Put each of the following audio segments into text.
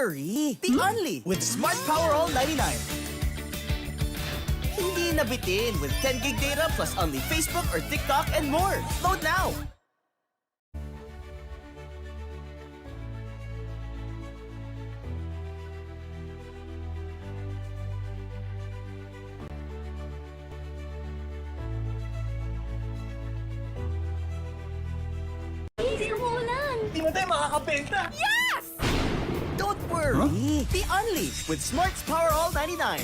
worry! The Only with Smart Power All 99. Hindi nabitin with 10 gig data plus only Facebook or TikTok and more. Load now! Hindi umuulan! Di mo tayo makakabenta! Yes! Don't worry! The Only with Smart's Power All 99.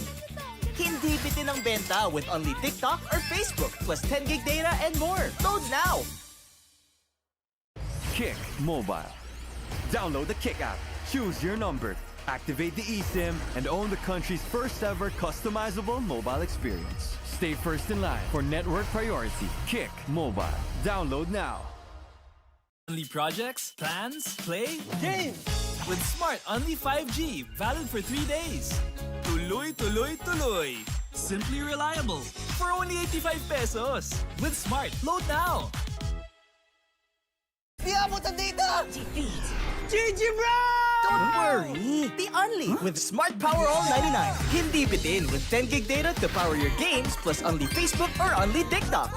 Hindi bitin ang benta with only TikTok or Facebook plus 10 gig data and more. Load now! Kick Mobile. Download the Kick app, choose your number, activate the eSIM, and own the country's first ever customizable mobile experience. Stay first in line for network priority. Kick Mobile. Download now. Only projects, plans, play, Game! with Smart Only 5G, valid for 3 days. Tuloy, tuloy, tuloy. Simply reliable. For only 85 pesos. With Smart, load now. Di abot ang data! GG bro! Don't worry! The Only with Smart Power All 99. Hindi bitin with 10 gig data to power your games plus only Facebook or only TikTok.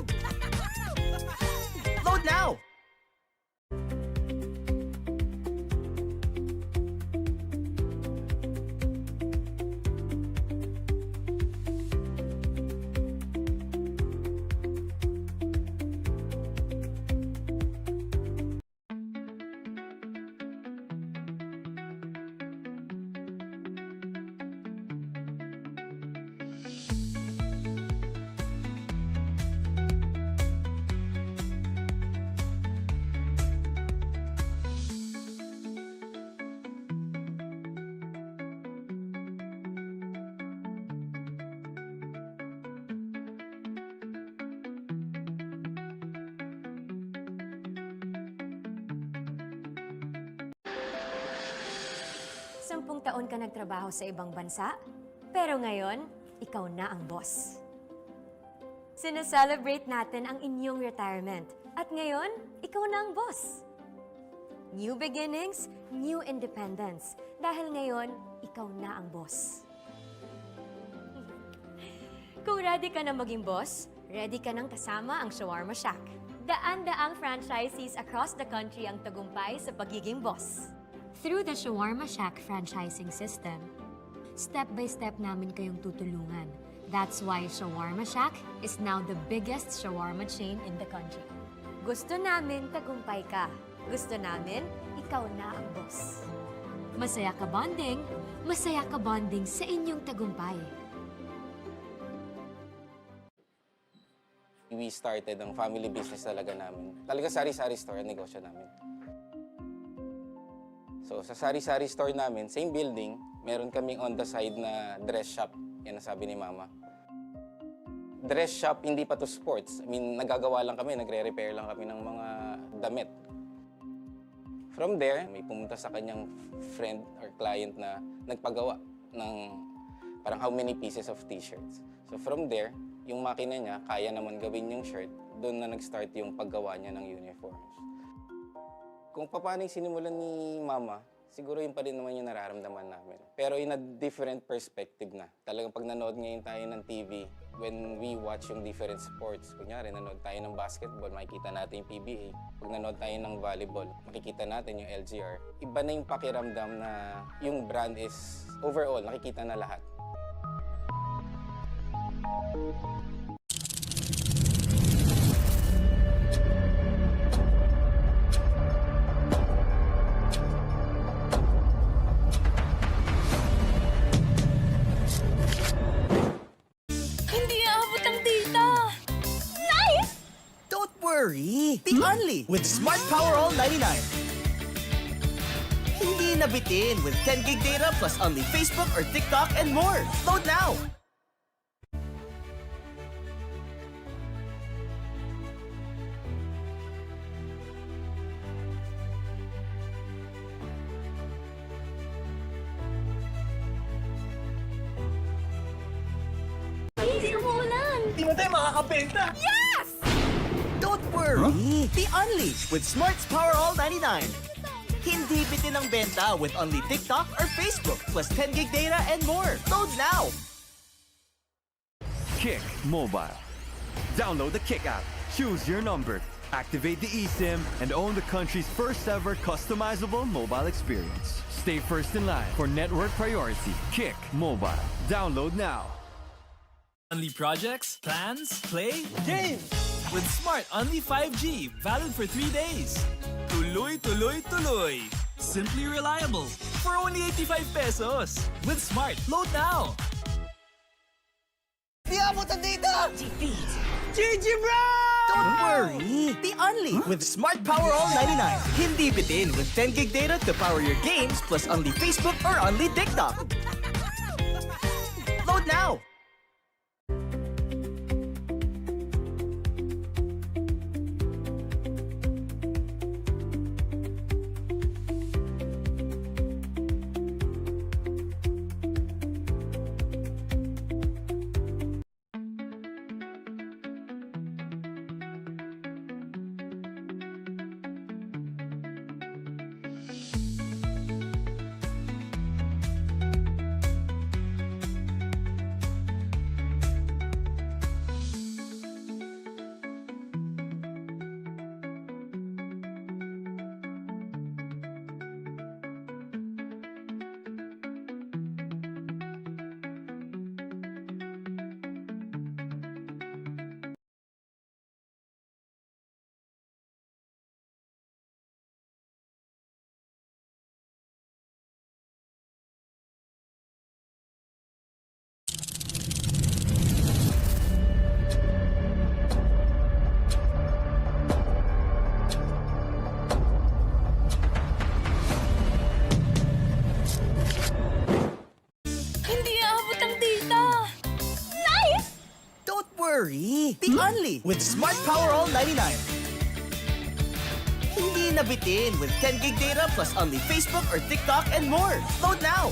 Load now! Sampung taon ka nagtrabaho sa ibang bansa, pero ngayon, ikaw na ang boss. Sineselebrate natin ang inyong retirement, at ngayon, ikaw na ang boss. New beginnings, new independence, dahil ngayon, ikaw na ang boss. Kung ready ka na maging boss, ready ka nang kasama ang Shawarma Shack. Daan-daang franchisees across the country ang tagumpay sa pagiging boss. Through the Shawarma Shack franchising system, step-by-step namin kayong tutulungan. That's why Shawarma Shack is now the biggest shawarma chain in the country. Gusto namin tagumpay ka. Gusto namin, ikaw na ang boss. Masaya ka bonding sa inyong tagumpay. We started ang family business talaga namin. Talaga sari-sari store ang negosyo namin. So sa sari-sari store namin, same building, meron kaming on the side na dress shop. Yan ang sabi ni Mama. Dress shop, hindi pa to sports. I mean, nagagawa lang kami, nagre-repair lang kami ng mga damit. From there, may pumunta sa kanyang friend or client na nagpagawa ng parang how many pieces of t-shirts. So from there, yung makina niya, kaya naman gawin yung shirt, doon na nag-start yung paggawa niya ng uniforms. Kung paano yung sinimulan ni Mama, siguro yun pa rin naman yung nararamdaman namin. Pero in a different perspective na. Talagang pag nanood ngayon tayo ng TV, when we watch yung different sports, kunyari nanood tayo ng basketball, makikita natin yung PBA. Pag nanood tayo ng volleyball, makikita natin yung LGR. Iba na yung pakiramdam na yung brand is overall, nakikita na lahat. worry! The Only with Smart Power All 99. Hindi nabitin with 10 gig data plus only Facebook or TikTok and more. Load now! Hindi umuulan! Di mo tayo makakabenta! Yes! Don't worry! The Only with Smart's Power All 99. Hindi Hindi bitin ang benta with only TikTok or Facebook plus 10 gig data and more. Load now! Kick Mobile. Download the Kick app, choose your number, activate the eSIM, and own the country's first ever customizable mobile experience. Stay first in line for network priority. Kick Mobile. Download now. Only projects, plans, play Game! with Smart Only 5G, valid for 3 days. Tuloy, tuloy, tuloy. Simply reliable for only 85 pesos. With Smart, load now. Di abot ang data! GG bro! Don't worry! The Only with Smart Power All 99. Hindi bitin with 10 gig data to power your games plus only Facebook or only TikTok. Load now! Hindi aabot ang data! Nice! Don't worry! The Only with Smart Power All 99. Hindi nabitin with 10 gig data plus only Facebook or TikTok and more. Load now!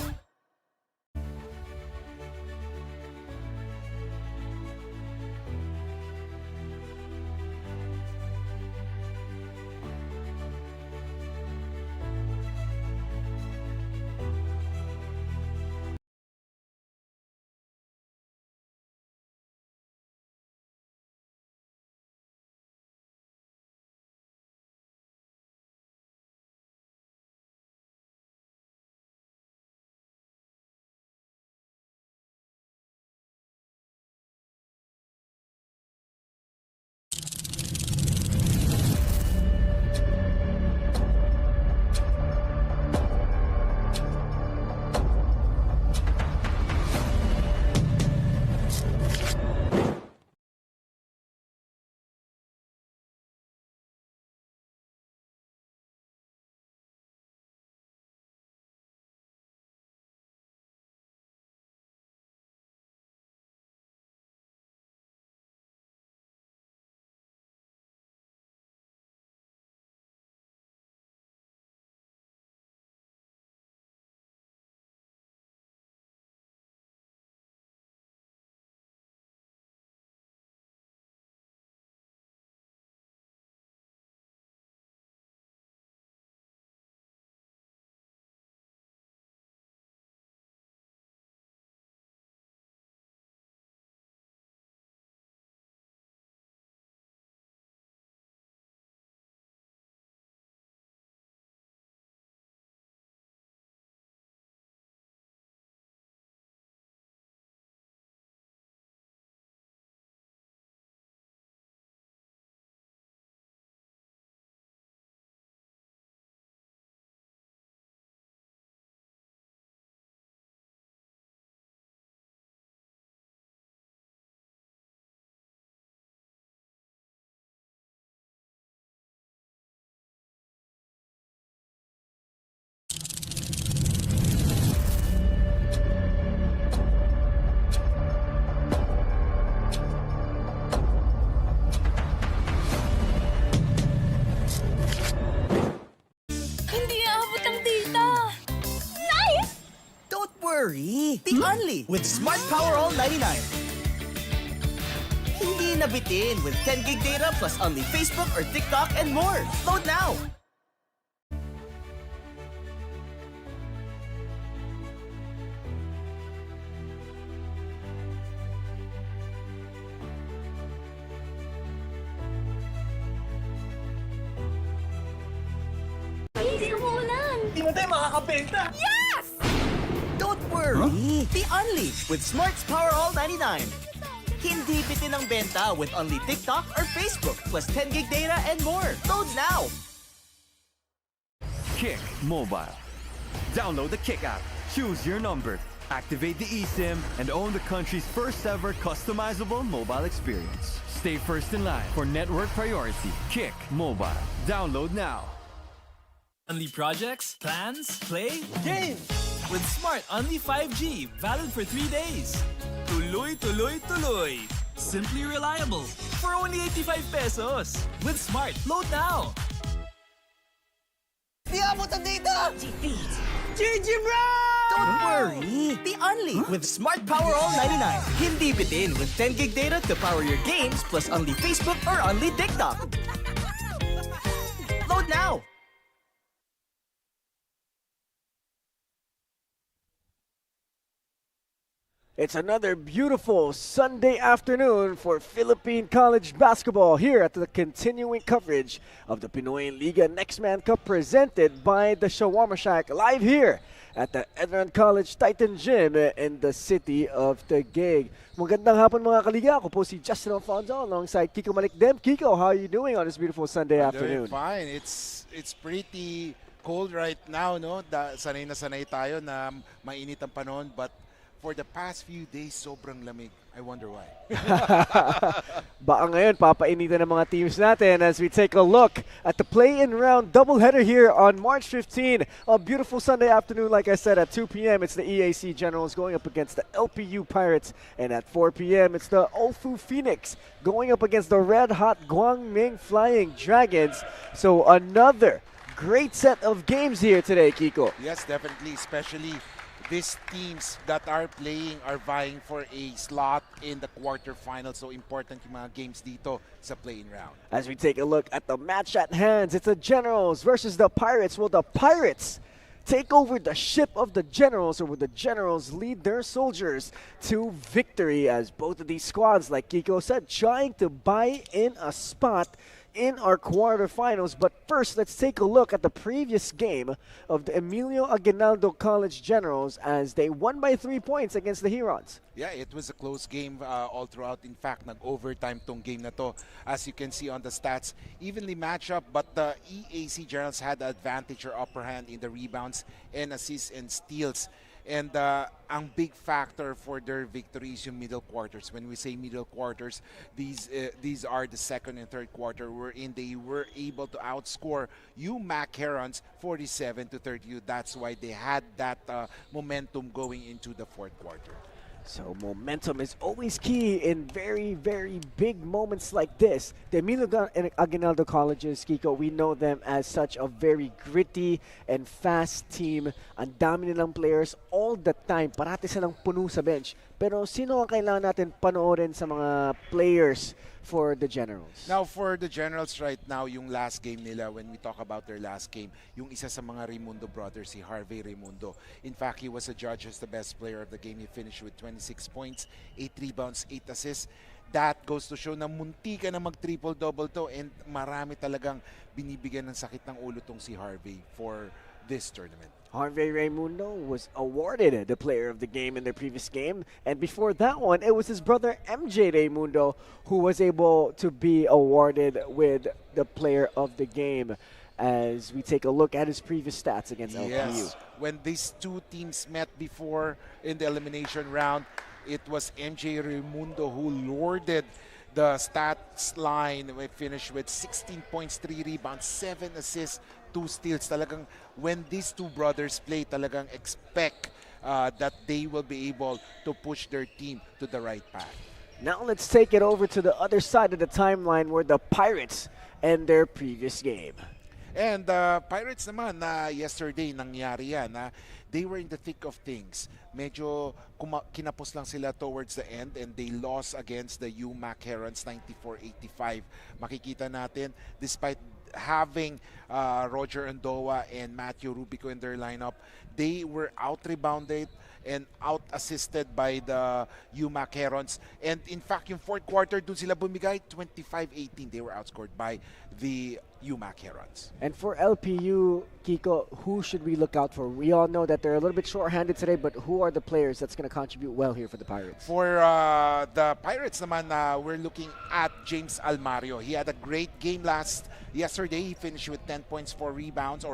worry! The Only with Smart Power All 99. Hindi nabitin with 10 gig data plus only Facebook or TikTok and more. Load now! naman tayo makakabenta. Yes! Don't worry! Be unleashed with Smart's Power All 99. Hindi bitin ang benta with only TikTok or Facebook plus 10 gig data and more. Load now! Kick Mobile. Download the Kick app, choose your number, activate the eSIM, and own the country's first ever customizable mobile experience. Stay first in line for network priority. Kick Mobile. Download now. Only projects, plans, play, game! With Smart Only 5G, valid for 3 days. Tuloy, tuloy, tuloy. Simply reliable. For only 85 pesos. With Smart, load now. Di abot ang data! GG, bro! Don't worry! Be unleashed with Smart Power All 99. Hindi bitin with 10 gig data to power your games plus only Facebook or only TikTok. Load now! It's another beautiful Sunday afternoon for Philippine college basketball here at the continuing coverage of the Pinoyliga Nextman Cup presented by the Shawarma Shack live here at the ENDERUN College Titan Gym in the city of Taguig. Magandang hapon mga kaliga. Ako po si Justin Alfonso alongside Kiko Malikdem. Kiko, how are you doing on this beautiful Sunday afternoon? Doing fine. It's pretty cold right now, no? Sanay na sanay tayo na mainit ang panahon, but for the past few days, sobrang lamig. I wonder why. Baka ngayon, papainitan ng mga teams natin as we take a look at the play-in round doubleheader here on March 15. A beautiful Sunday afternoon, like I said, at 2 p.m. It's the EAC Generals going up against the LPU Pirates. And at 4 p.m. it's the Olfu Phoenix going up against the red-hot Guangming Flying Dragons. So another great set of games here today, Kiko. Yes, definitely. Especially these teams that are playing are vying for a slot in the quarterfinals. So important yung mga games dito sa play-in round. As we take a look at the match at hand, it's the Generals versus the Pirates. Will the Pirates take over the ship of the Generals, or will the Generals lead their soldiers to victory? As both of these squads, like Kiko said, trying to buy in a spot in our quarterfinals. But first, let's take a look at the previous game of the EMILIO Aguinaldo College Generals as they won by 3 points against the Herons. Yeah, it was a close game all throughout. In fact, nag-overtime tong game na to. As you can see on the stats, evenly match up, but the EAC Generals had the advantage or upper hand in the rebounds and assists and steals. And ang big factor for their victory is yung middle quarters. When we say middle quarters, these are the second and third quarter wherein they were able to outscore UMAC Herons 47-32. That's why they had that momentum going into the fourth quarter. So momentum is always key in very, very big moments like this. The EMILIO Aguinaldo Colleges, Kiko, we know them as such a very gritty and fast team. Ang dami nilang players all the time. Parati silang puno sa bench. Pero sino ang kailangan natin panoorin sa mga players for the Generals? Now, for the Generals right now, yung last game nila, when we talk about their last game, yung isa sa mga Raimundo brothers, si Harvey Raimundo. In fact, he was adjudged as the best player of the game. He finished with 26 points, 8 rebounds, 8 assists. That goes to show na munti ka na mag-triple-double to, and marami talagang binibigyan ng sakit ng ulo tong si Harvey for this tournament. Harvey Raimundo was awarded the player of the game in their previous game. And before that one, it was his brother MJ Raimundo who was able to be awarded with the player of the game as we take a look at his previous stats against LPU. When these two teams met before in the elimination round, it was MJ Raimundo who lorded the stats line. We finished with 16 points, 3 rebounds, 7 assists, 2 steals. Talagang when these two brothers play, talagang expect that they will be able to push their team to the right path. Now let's take it over to the other side of the timeline where the Pirates end their previous game. And Pirates naman, yesterday nangyari yan. They were in the thick of things. Medyo kinapos lang sila towards the end and they lost against the UMAC Herons 94-85. Makikita natin, despite having Roger Andoa and Matthew Rubico in their lineup, they were out-rebounded and out-assisted by the UMAC Herons. And in fact, yung fourth quarter, dun sila bumigay, 25-18. They were outscored by the UMAC Herons. And for LPU, Kiko, who should we look out for? We all know that they're a little bit short-handed today, but who are the players that's going to contribute well here for the Pirates? For the Pirates naman, we're looking at James Almario. He had a great game yesterday. He finished with 10 points, 4 rebounds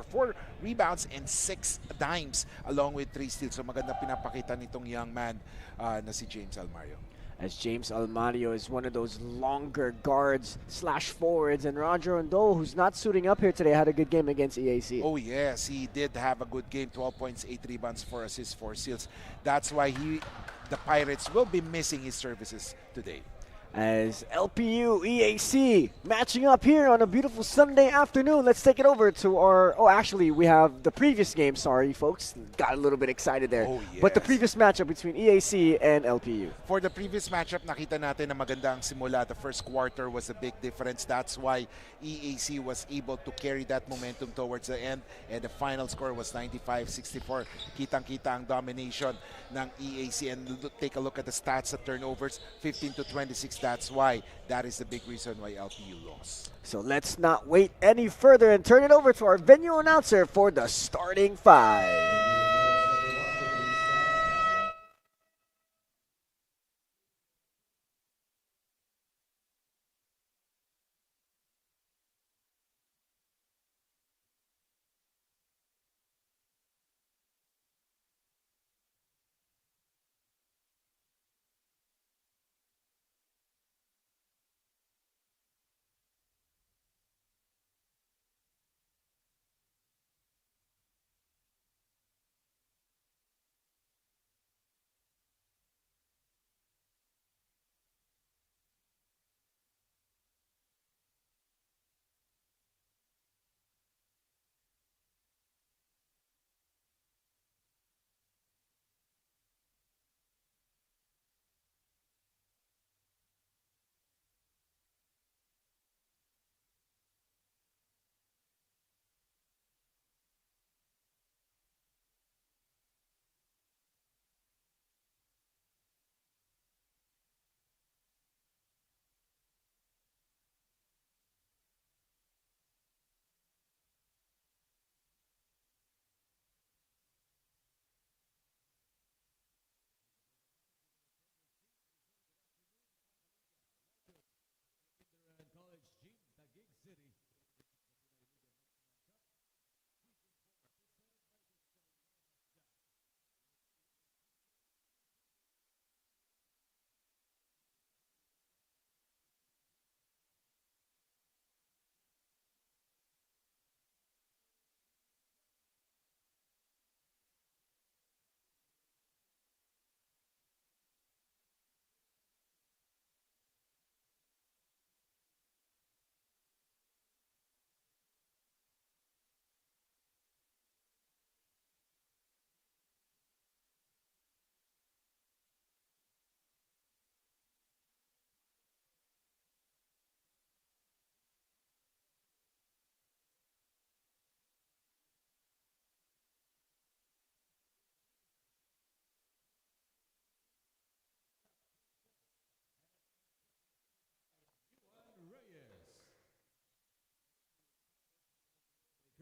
and 6 dimes along with 3 steals. So maganda pinapakita nitong young man na si James Almario. As James Almario is one of those longer guards / forwards, and Roger Ondo, who's not suiting up here today, had a good game against EAC. Oh yes, he did have a good game, 12 points, 8 rebounds, 4 assists, 4 steals. That's why the Pirates will be missing his services today. As LPU EAC matching up here on a beautiful Sunday afternoon. Let's take it over to our... Oh, actually, we have the previous game. Sorry, folks. Got a little bit excited there. Oh, yes. But the previous matchup between EAC and LPU. For the previous matchup, nakita natin na maganda ang simula. The first quarter was a big difference. That's why EAC was able to carry that momentum towards the end. And the final score was 95-64. Kitang-kita ang domination ng EAC. And take a look at the stats, the turnovers, 15-26. That's why that is the big reason why LPU lost. So let's not wait any further and turn it over to our venue announcer for the starting 5.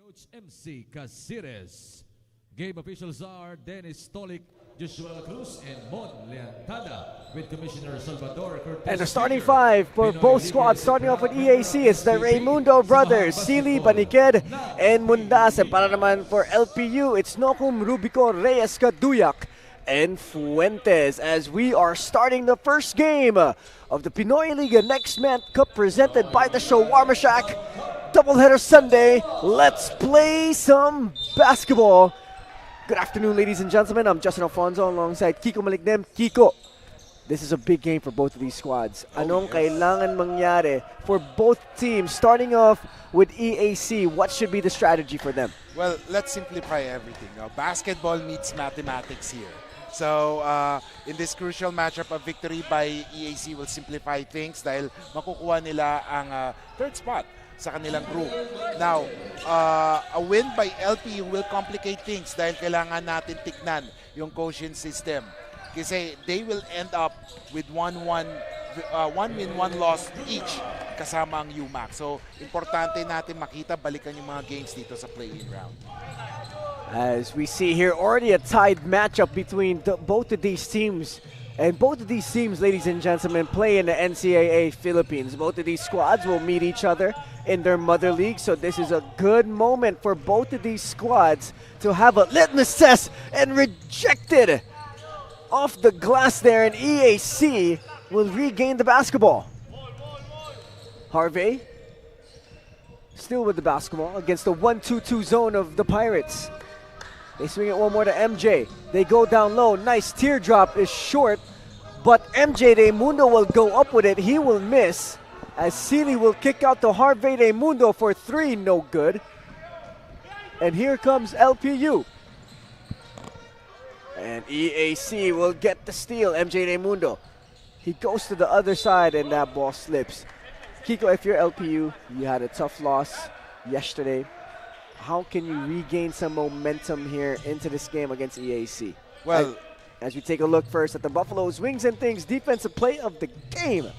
Coach MC Casires. Game officials are Dennis Stolik, Joshua Cruz, and Mon Leantada, with Commissioner Salvador Cortez. And the starting 5 for both squads, starting off with EAC, it's the Raymundo brothers, Sili, Baniked, and Mundas. And para naman for LPU, it's Nokum, Rubico, Reyes, Kaduyak, and Fuentes, as we are starting the first game of the Pinoyliga Nextman Cup presented by the Shawarma Shack. Doubleheader Sunday. Let's play some basketball. Good afternoon, ladies and gentlemen. I'm Justin Alfonso alongside Kiko Malignem. Kiko, this is a big game for both of these squads. Anong kailangan mangyari for both teams? Starting off with EAC, what should be the strategy for them? Well, let's simplify everything. Basketball meets mathematics here. So, in this crucial matchup, a victory by EAC will simplify things dahil makukuha nila ang third spot sa kanilang group. Now, a win by LPU will complicate things dahil kailangan natin tignan yung quotient system. Kasi they will end up with 1-1 1 win, 1 loss each kasama ang UMAC. So, importante natin makita, balikan yung mga games dito sa play-in round. As we see here, already a tied matchup between both of these teams. And both of these teams, ladies and gentlemen, play in the NCAA Philippines. Both of these squads will meet each other in their mother league. So this is a good moment for both of these squads to have a litmus test, and rejected off the glass there, and EAC will regain the basketball. Harvey still with the basketball against the 1-2-2 zone of the Pirates. They swing it one more to MJ. They go down low. Nice teardrop is short, but MJ Raimundo will go up with it. He will miss as Sealy will kick out to Harvey Raimundo for 3. No good. And here comes LPU. And EAC will get the steal. MJ Raimundo. He goes to the other side and that ball slips. Kiko, if you're LPU, you had a tough loss yesterday. How can you regain some momentum here into this game against EAC? Well, as we take a look first at the Buffaloes Wings and Things defensive play of the game.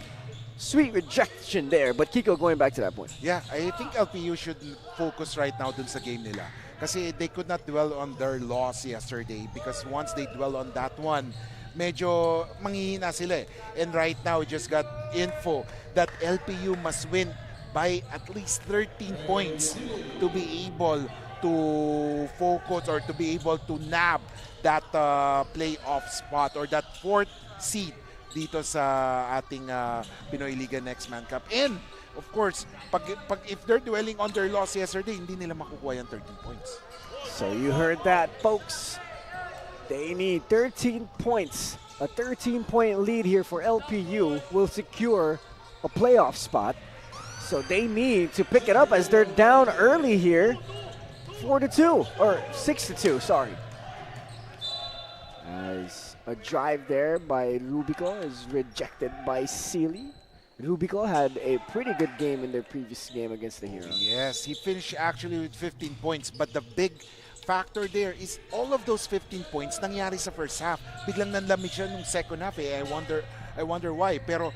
Sweet rejection there, but Kiko, going back to that point. Yeah, I think LPU should focus right now dun sa game nila. Kasi they could not dwell on their loss yesterday, because once they dwell on that one, medyo manghihina sila eh. And right now, we just got info that LPU must win by at least 13 points to be able to focus or to be able to nab that playoff spot or that 4th seed dito sa ating Pinoyliga Nextman Cup. And of course, if they're dwelling on their loss yesterday, hindi nila makukuha yung 13 points. So you heard that, folks. They need 13 points. A 13-point lead here for LPU will secure a playoff spot. So they need to pick it up as they're down early here. 4-2, or 6-2, sorry. As a drive there by Rubico is rejected by Sealy. Rubico had a pretty good game in their previous game against the Heroes. Yes, he finished actually with 15 points, but the big factor there is all of those 15 points nangyari sa first half. Biglang nanlamig siya nung second half eh. I wonder why. Pero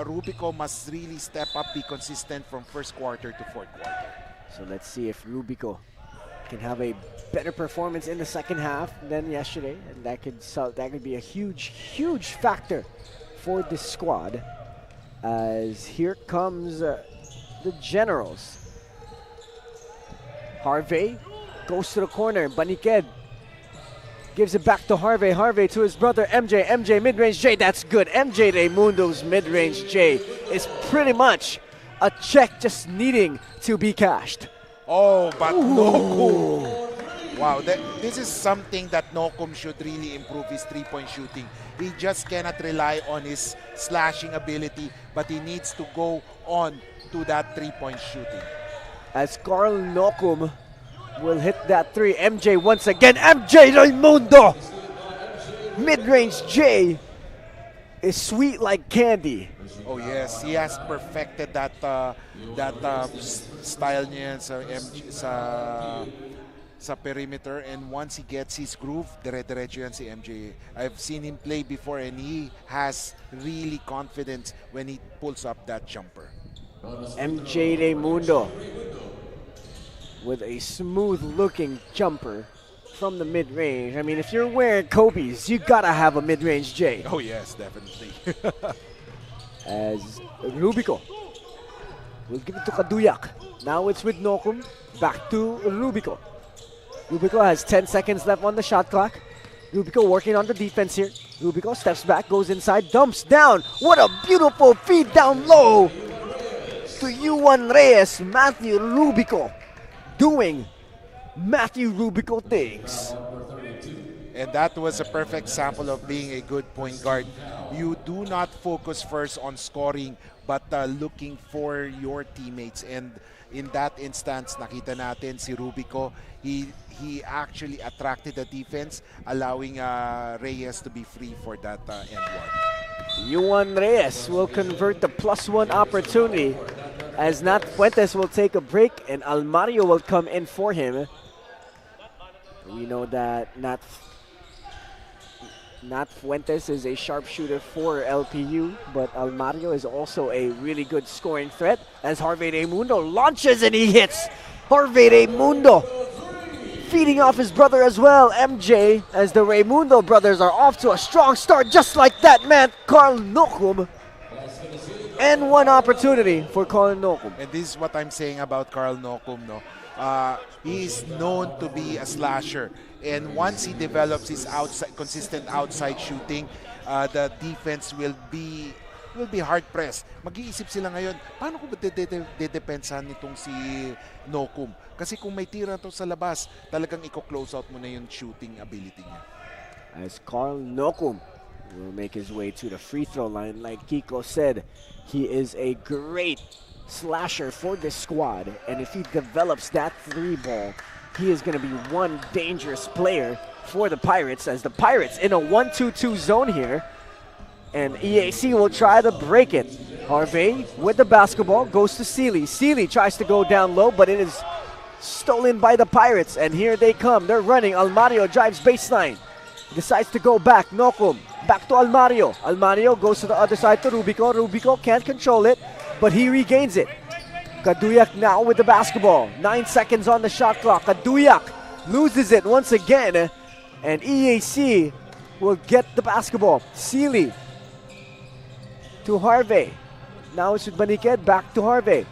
Rubico must really step up, be consistent from first quarter to fourth quarter. So let's see if Rubico can have a better performance in the second half than yesterday, and that could be a huge factor for this squad. As here comes the Generals. Harvey goes to the corner. Baniked gives it back to Harvey. Harvey to his brother MJ. MJ mid-range J. That's good. MJ Raimundo's mid-range J is pretty much a check just needing to be cashed. Oh, but Nokum. Wow, this is something that Nokum should really improve his three-point shooting. He just cannot rely on his slashing ability, but he needs to go on to that three-point shooting. As Carl Nokum will hit that three. MJ once again. MJ Raimundo! Mid-range J is sweet like candy. Oh yes, he has perfected that style niya sa perimeter, and once he gets his groove, dire-diretso yan si MJ. I've seen him play before and he has really confidence when he pulls up that jumper. MJ Raimundo with a smooth-looking jumper from the mid-range. I mean, if you're wearing Kobe's, you gotta have a mid-range J. Oh yes, definitely. As Rubico will give it to Kaduyak. Now it's with Nokum. Back to Rubico. Rubico has 10 seconds left on the shot clock. Rubico working on the defense here. Rubico steps back, goes inside, dumps down. What a beautiful feed down low to Yuan Reyes. Matthew Rubico doing Matthew Rubico things. And that was a perfect sample of being a good point guard. You do not focus first on scoring, but looking for your teammates. And in that instance, nakita natin si Rubico, he actually attracted the defense, allowing Reyes to be free for that end one. Yuan Reyes will convert the +1 opportunity as Nat Fuentes will take a break and Almario will come in for him. We know that Nat Fuentes is a sharpshooter for LPU, but Almario is also a really good scoring threat as Harvey Raimundo launches and he hits. Harvey Raimundo feeding off his brother as well, MJ, as the Raimundo brothers are off to a strong start just like that man, Carl Nokum. And one opportunity for Carl Nokum. And this is what I'm saying about Carl Nokum, no? He is known to be a slasher. And once he develops his consistent outside shooting, the defense will be hard-pressed. Mag-iisip sila ngayon, paano ko ba dedepensahan nitong si Nokum? Kasi kung may tira to sa labas, talagang i-close out mo na yung shooting ability niya. As Carl Nokum will make his way to the free throw line, like Kiko said, he is a great slasher for this squad. And if he develops that three ball, he is going to be one dangerous player for the Pirates, as the Pirates in a 1-2-2 zone here. And EAC will try to break it. Harvey with the basketball goes to Sealy. Sealy tries to go down low, but it is stolen by the Pirates. And here they come. They're running. Almario drives baseline. Decides to go back. Nokum back to Almario. Almario goes to the other side to Rubico. Rubico can't control it, but he regains it. Kaduyak now with the basketball. 9 seconds on the shot clock. Kaduyak loses it once again. And EAC will get the basketball. Sealy to Harvey. Now it's with Baniked, back to Harvey.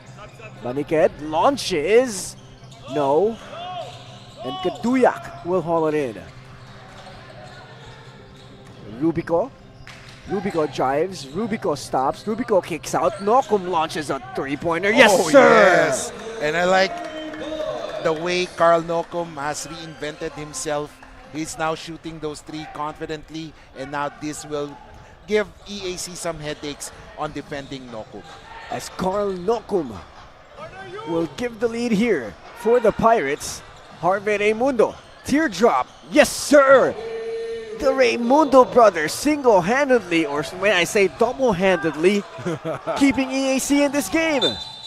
Baniked launches. No. And Kaduyak will haul it in. Rubico. Rubico drives. Rubico stops. Rubico kicks out. Nokum launches a three-pointer. Yes, sir! Yes. And I like the way Carl Nokum has reinvented himself. He's now shooting those three confidently, and now this will give EAC some headaches on defending Nokum. As Carl Nokum will give the lead here for the Pirates. Harvey Raimundo, teardrop, yes sir! The Raimundo brothers single-handedly, or when I say double-handedly, keeping EAC in this game.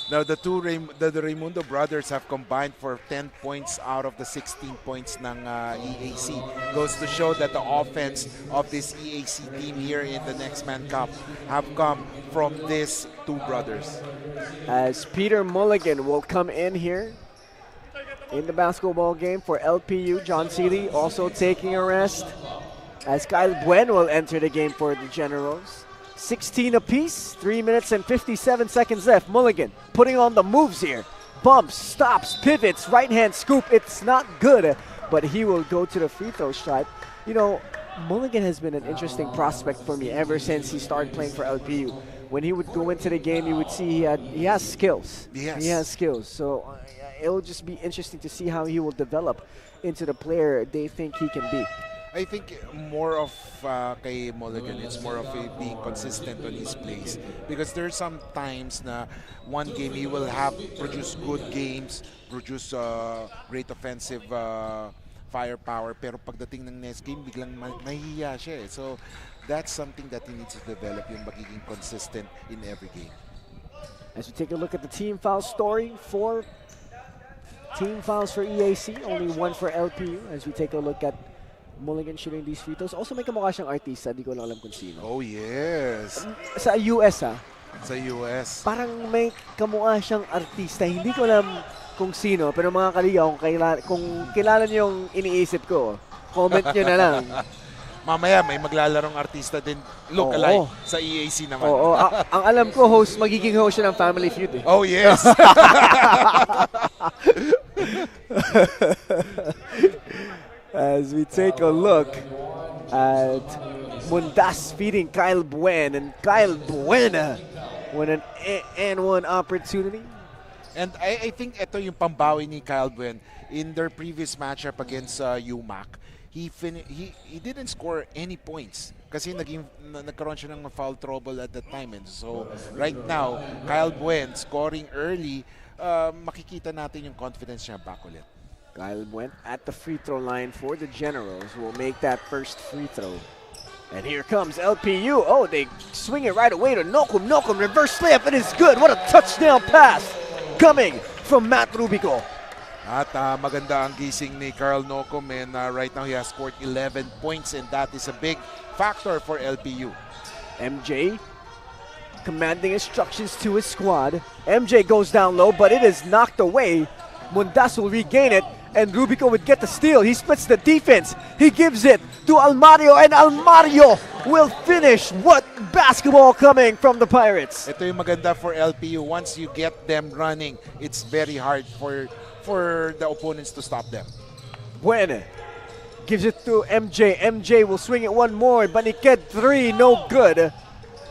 Now the Raimundo brothers have combined for 10 points out of the 16 points ng EAC. Goes to show that the offense of this EAC team here in the Nextman Cup have come from these two brothers. As Peter Mulligan will come in here in the basketball game for LPU. John Seeley also taking a rest. As Kyle Buen will enter the game for the Generals. 16 apiece, 3 minutes and 57 seconds left. Mulligan putting on the moves here. Bumps, stops, pivots, right-hand scoop. It's not good, but he will go to the free throw shot. You know, Mulligan has been an interesting prospect for me ever since he started playing for LPU. When he would go into the game, you would see he has skills. Yes. He has skills. So it will just be interesting to see how he will develop into the player they think he can be. I think more of kay Mulligan, it's more of being consistent on his plays. Because there's some times na one game he will have produce good games, produce great offensive firepower, pero pagdating ng next game, biglang nahihiya siya eh. So that's something that he needs to develop, yung magiging consistent in every game. As we take a look at the team foul story, 4 team fouls for EAC, only 1 for LPU. As we take a look at Mulligan shooting these free throws. Also may kamukha siyang artista, di ko lang alam kung sino. Oh yes. Sa US Sa US. Parang may kamukha siyang artista, hindi ko alam kung sino, pero mga kaligaw, kung kilala niyo yung iniisip ko, comment nyo na lang. Mamaya may maglalarong artista din look-alike sa EAC naman. Oo, ang alam ko magiging host siya ng Family Feud eh. Oh yes. As we take a look at Mundas feeding Kyle Buen, and Kyle Buen with an N1 opportunity. And I think ito yung pambawi ni Kyle Buen. In their previous matchup against UMAC, he didn't score any points kasi nagkaroon siya ng foul trouble at that time. And so right now, Kyle Buen scoring early, makikita natin yung confidence niya back ulit. Kyle went at the free throw line for the Generals. Will make that first free throw. And here comes LPU. Oh, they swing it right away to Nokum. Nokum, reverse layup. It is good. What a touchdown pass coming from Matt Rubico. At maganda ang gising ni Carl Nocum, and right now he has scored 11 points, and that is a big factor for LPU. MJ commanding instructions to his squad. MJ goes down low, but it is knocked away. Mundas will regain it, and Rubico would get the steal. He splits the defense. He gives it to Almario, and Almario will finish. What basketball coming from the Pirates. Ito yung maganda for LPU. Once you get them running, it's very hard for the opponents to stop them. Buen gives it to MJ. MJ will swing it one more. Baniket 3, no good.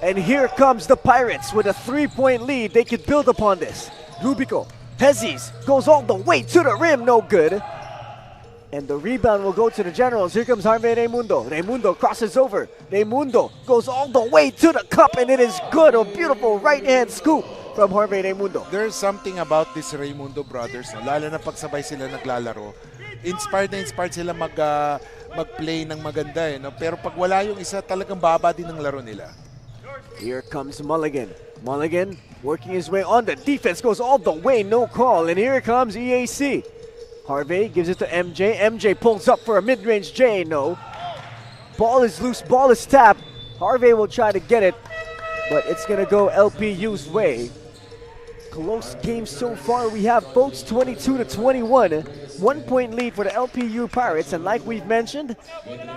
And here comes the Pirates with a 3-point lead. They could build upon this. Rubico, Hezis goes all the way to the rim, no good. And the rebound will go to the Generals. Here comes Harvey Raimundo. Raimundo crosses over. Raimundo goes all the way to the cup, and it is good. A beautiful right-hand scoop from Harvey Raimundo. There's something about this Raimundo brothers, no? Lalo na pagsabay sila naglalaro. Inspired sila mag-play ng maganda. No? Pero pag wala yung isa, talagang baba din ang laro nila. Here comes Mulligan. Mulligan working his way on the defense, goes all the way, no call. And here comes EAC. Harvey gives it to MJ. MJ pulls up for a mid-range J, no. Ball is loose, ball is tapped. Harvey will try to get it, but it's gonna go LPU's way. Close game so far. We have folks 22-21. 1-point lead for the LPU Pirates, and like we've mentioned,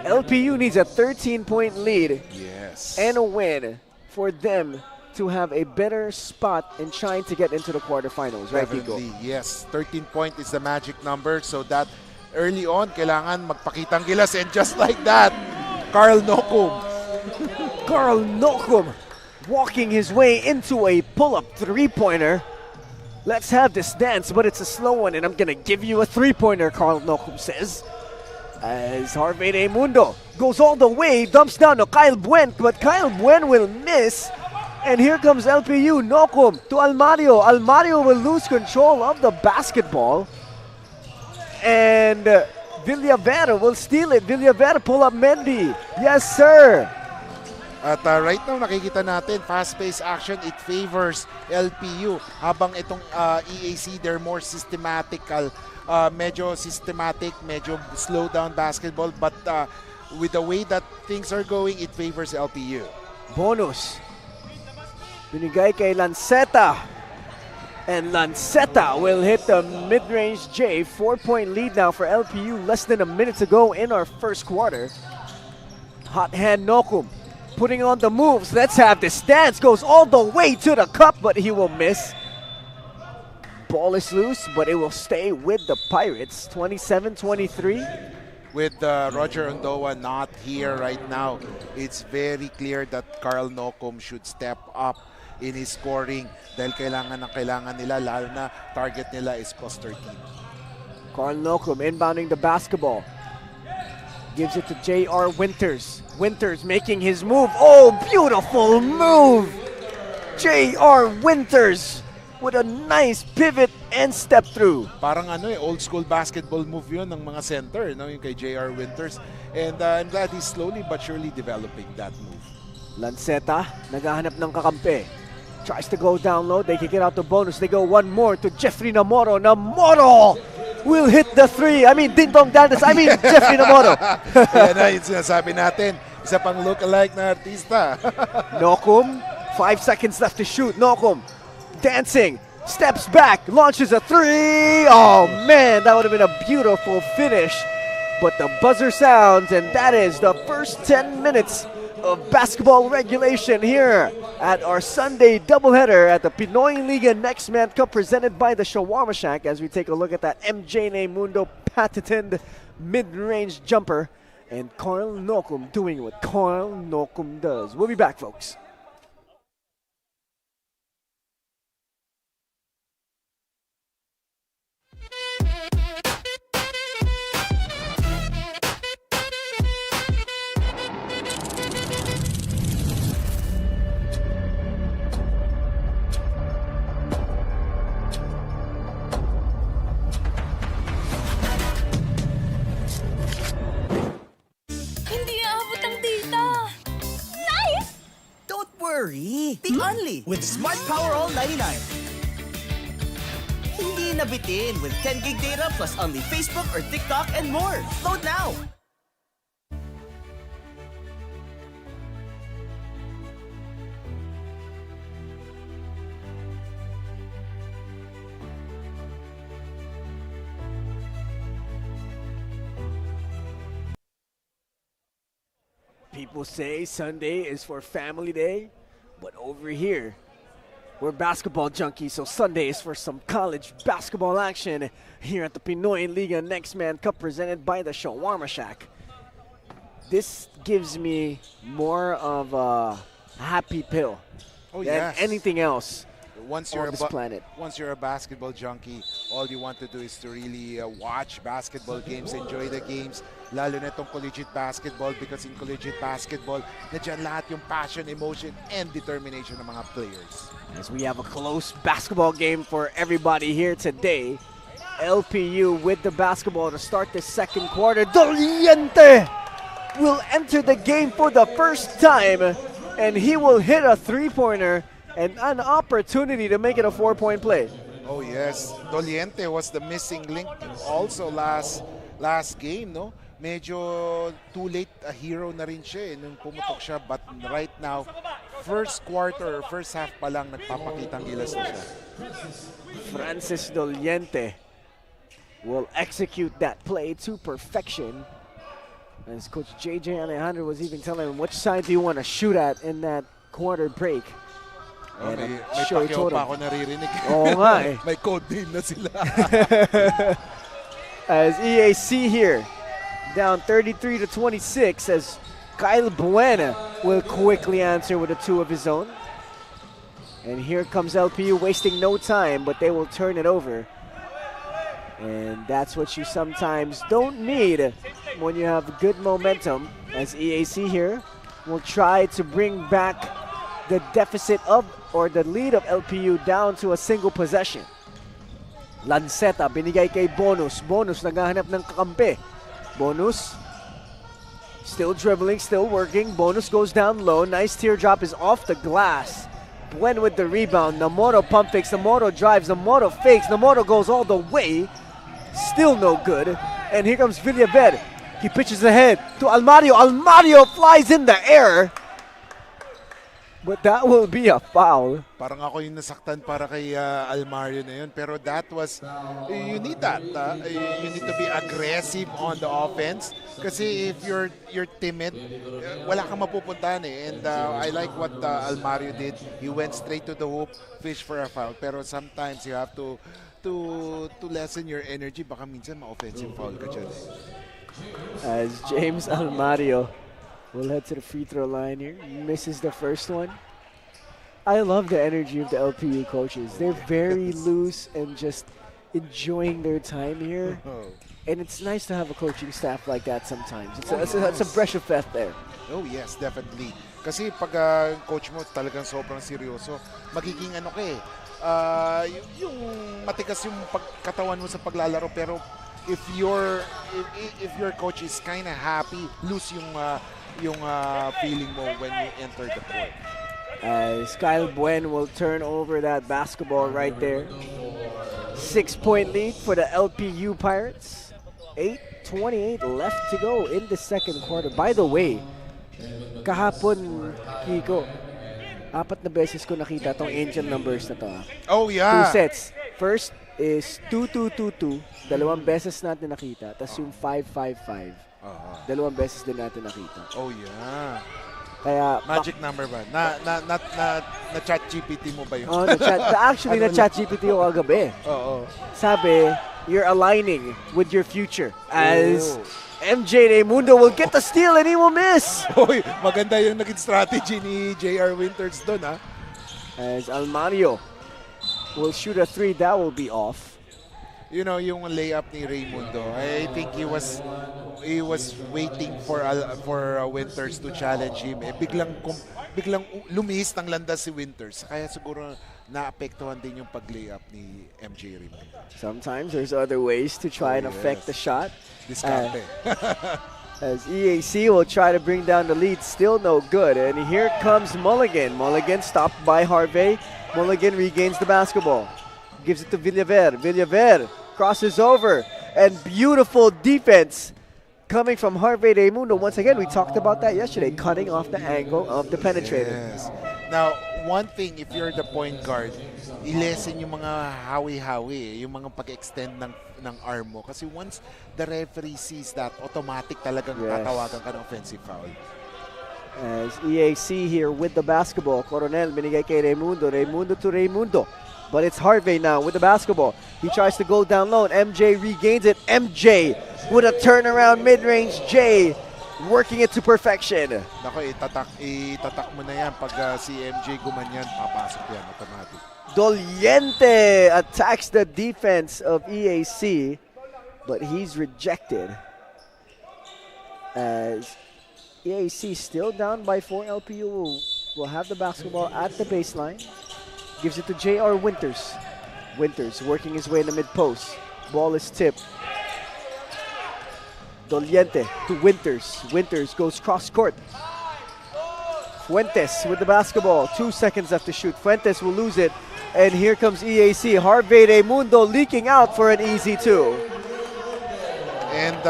LPU needs a 13-point lead and a win for them to have a better spot in trying to get into the quarterfinals, right, Kiko? Yes, 13 point is the magic number, so that early on, kailangan magpakitang gilas, and just like that, Carl Nocum. Carl Nocum walking his way into a pull-up three-pointer. Let's have this dance, but it's a slow one, and I'm gonna give you a three-pointer, Carl Nocum says. As Harvey Raimundo goes all the way, dumps down to Kyle Buen, but Kyle Buen will miss. And here comes LPU, Nocum to Almario. Almario will lose control of the basketball. And Villavera will steal it. Villavera pull up Mendy. Yes, sir. At right now, nakikita natin, fast-paced action, it favors LPU. Habang itong EAC, they're more systematical. Medyo systematic, medyo slow down basketball. But with the way that things are going, it favors LPU. Bonus. Binigay kay Lanceta. And Lanceta will hit the mid-range J. 4-point lead now for LPU. Less than a minute to go in our first quarter. Hot hand Nocum putting on the moves. Let's have this dance. Goes all the way to the cup, but he will miss. Ball is loose, but it will stay with the Pirates. 27-23. With Roger Ondoa not here right now, it's very clear that Carl Nocum should step up in his scoring dahil kailangan nila, lalo na target nila is plus 13. Carl Nocum inbounding the basketball. Gives it to J.R. Winters. Winters making his move. Oh, beautiful move! J.R. Winters with a nice pivot and step through. Parang old school basketball move yun ng mga center, no? Yung kay J.R. Winters. And I'm glad he's slowly but surely developing that move. Lanceta, naghahanap ng kakampi. Tries to go down low. They can get out the bonus. They go one more to Jeffrey Namoro. Namoro will hit the three. I mean, Ding Dong Dandas. I mean, Jeffrey Namoro. Yan na yung sinasabi natin. Isa pang look-alike na artista. Nocum, 5 seconds left to shoot. Nocum dancing, steps back, launches a three. Oh man, that would have been a beautiful finish. But the buzzer sounds, and that is the first 10 minutes of basketball regulation here at our Sunday doubleheader at the Pinoyliga Nextman Cup presented by the Shawarma Shack, as we take a look at that MJ Raimundo patented mid-range jumper and Carl Nocum doing what Carl Nocum does. We'll be back, folks. Worry, be only with Smart Power All 99. Hindi Bitin na bitin with 10 gig data plus only Facebook or TikTok and more. Load now! People say Sunday is for family day, but over here, we're basketball junkies, so Sunday is for some college basketball action here at the Pinoyliga Nextman Cup presented by the Shawarma Shack. This gives me more of a happy pill than anything else once on this planet. Once you're a basketball junkie, all you want to do is to really watch basketball games, enjoy the games, lalo na itong collegiate basketball, because in collegiate basketball, nandiyan lahat yung passion, emotion, and determination ng mga players. As we have a close basketball game for everybody here today. LPU with the basketball to start the second quarter. Doliente will enter the game for the first time, and he will hit a three-pointer and an opportunity to make it a 4-point play. Oh yes, Doliente was the missing link also last game, no? Medyo too late, a hero na rin siya nung pumutok siya, but right now, first quarter, first half pa lang nagpapakitang gilas na siya. Francis Doliente will execute that play to perfection. As Coach JJ Alejandro was even telling him, which side do you want to shoot at in that quarter break? Oh, and may sure Pacquiao pa ako naririnig. Oo nga eh. May code name na sila. As EAC here, down 33-26, as Kyle Buena will quickly answer with a two of his own. And here comes LPU wasting no time, but they will turn it over. And that's what you sometimes don't need when you have good momentum, as EAC here will try to bring back the deficit of, or the lead of LPU down to a single possession. Lanceta, binigay kay Bonus. Bonus, naghahanap ng kakampi. Bonus, still dribbling, still working. Bonus goes down low. Nice teardrop is off the glass. Buen with the rebound. Namoro pump fakes. Namoro drives. Namoro fakes. Namoro goes all the way. Still no good. And here comes Villaverde. He pitches ahead to Almario. Almario flies in the air. But that will be a foul. Parang ako yung nasaktan para kay Almario na yun. Pero that was, you need that. You need to be aggressive on the offense. Kasi if you're timid, wala kang mapupuntahan eh. And I like what Almario did. He went straight to the hoop, fish for a foul. Pero sometimes you have to lessen your energy. Baka minsan ma-offensive foul ka dyan eh. As James Almario will head to the free throw line here. Misses the first one. I love the energy of the LPU coaches. They're very loose and just enjoying their time here. And it's nice to have a coaching staff like that sometimes. It's a breath of breath there. Oh yes, definitely. Kasi pag coach mo talagang sobrang seryoso, magiging ano ka eh. Yung matigas yung pagkatawan mo sa paglalaro, pero if your coach is kind of happy, lose yung feeling mo when you enter the court. As Kyle Buen will turn over that basketball right there. 6-point lead for the LPU Pirates. 8:28 left to go in the second quarter. By the way, kahapon, Kiko, 4 na beses ko nakita tong angel numbers na to. Oh yeah. 2 sets. First is 2-2-2-2. 2 beses natin nakita. Tapos yung 5-5-5. 2 beses din natin nakita. Oh yeah. Kaya magic number ba? Na chat GPT mo ba yun? Oh, actually na chat GPT yung kagabi. Oo. Sabi, you're aligning with your future as MJ Raimundo will get the steal and he will miss. Oy, maganda yung naging strategy ni JR Winters doon ha. As Almario will shoot a 3, that will be off. You know, yung layup ni Raimundo, I think he was waiting for Winters to challenge him. Biglang lumihis ng landas si Winters. Kaya siguro naapektuhan din yung pag-layup ni MJ Raimundo. Sometimes there's other ways to try and affect the shot. Discarte. As EAC will try to bring down the lead, still no good. And here comes Mulligan. Mulligan stopped by Harvey. Mulligan regains the basketball. gives it to Villaver. Villaver crosses over, and beautiful defense coming from Harvey Raimundo. Once again, we talked about that yesterday, cutting off the angle of the penetrator. Yes. Now, one thing, if you're the point guard, i-lessen yung mga hawi-hawi, yung mga pag-extend ng arm mo. Kasi once the referee sees that, automatic talagang tatawagan ka ng offensive foul. As EAC here with the basketball. Coronel binigay kay Raimundo. Raimundo to Raimundo. But it's Harvey now with the basketball. He tries to go down low, and MJ regains it. MJ with a turnaround mid-range J, working it to perfection. Nako, itatak mo na yan. Pag si MJ gumanyan, papasok yan automatic. Doliente attacks the defense of EAC, but he's rejected. As EAC still down by 4, LPU will have the basketball at the baseline. Gives it to JR Winters. Winters working his way in the mid-post. Ball is tipped. Doliente to Winters. Winters goes cross-court. Fuentes with the basketball. 2 seconds left to shoot. Fuentes will lose it. And here comes EAC. Harvey Raimundo leaking out for an easy 2. And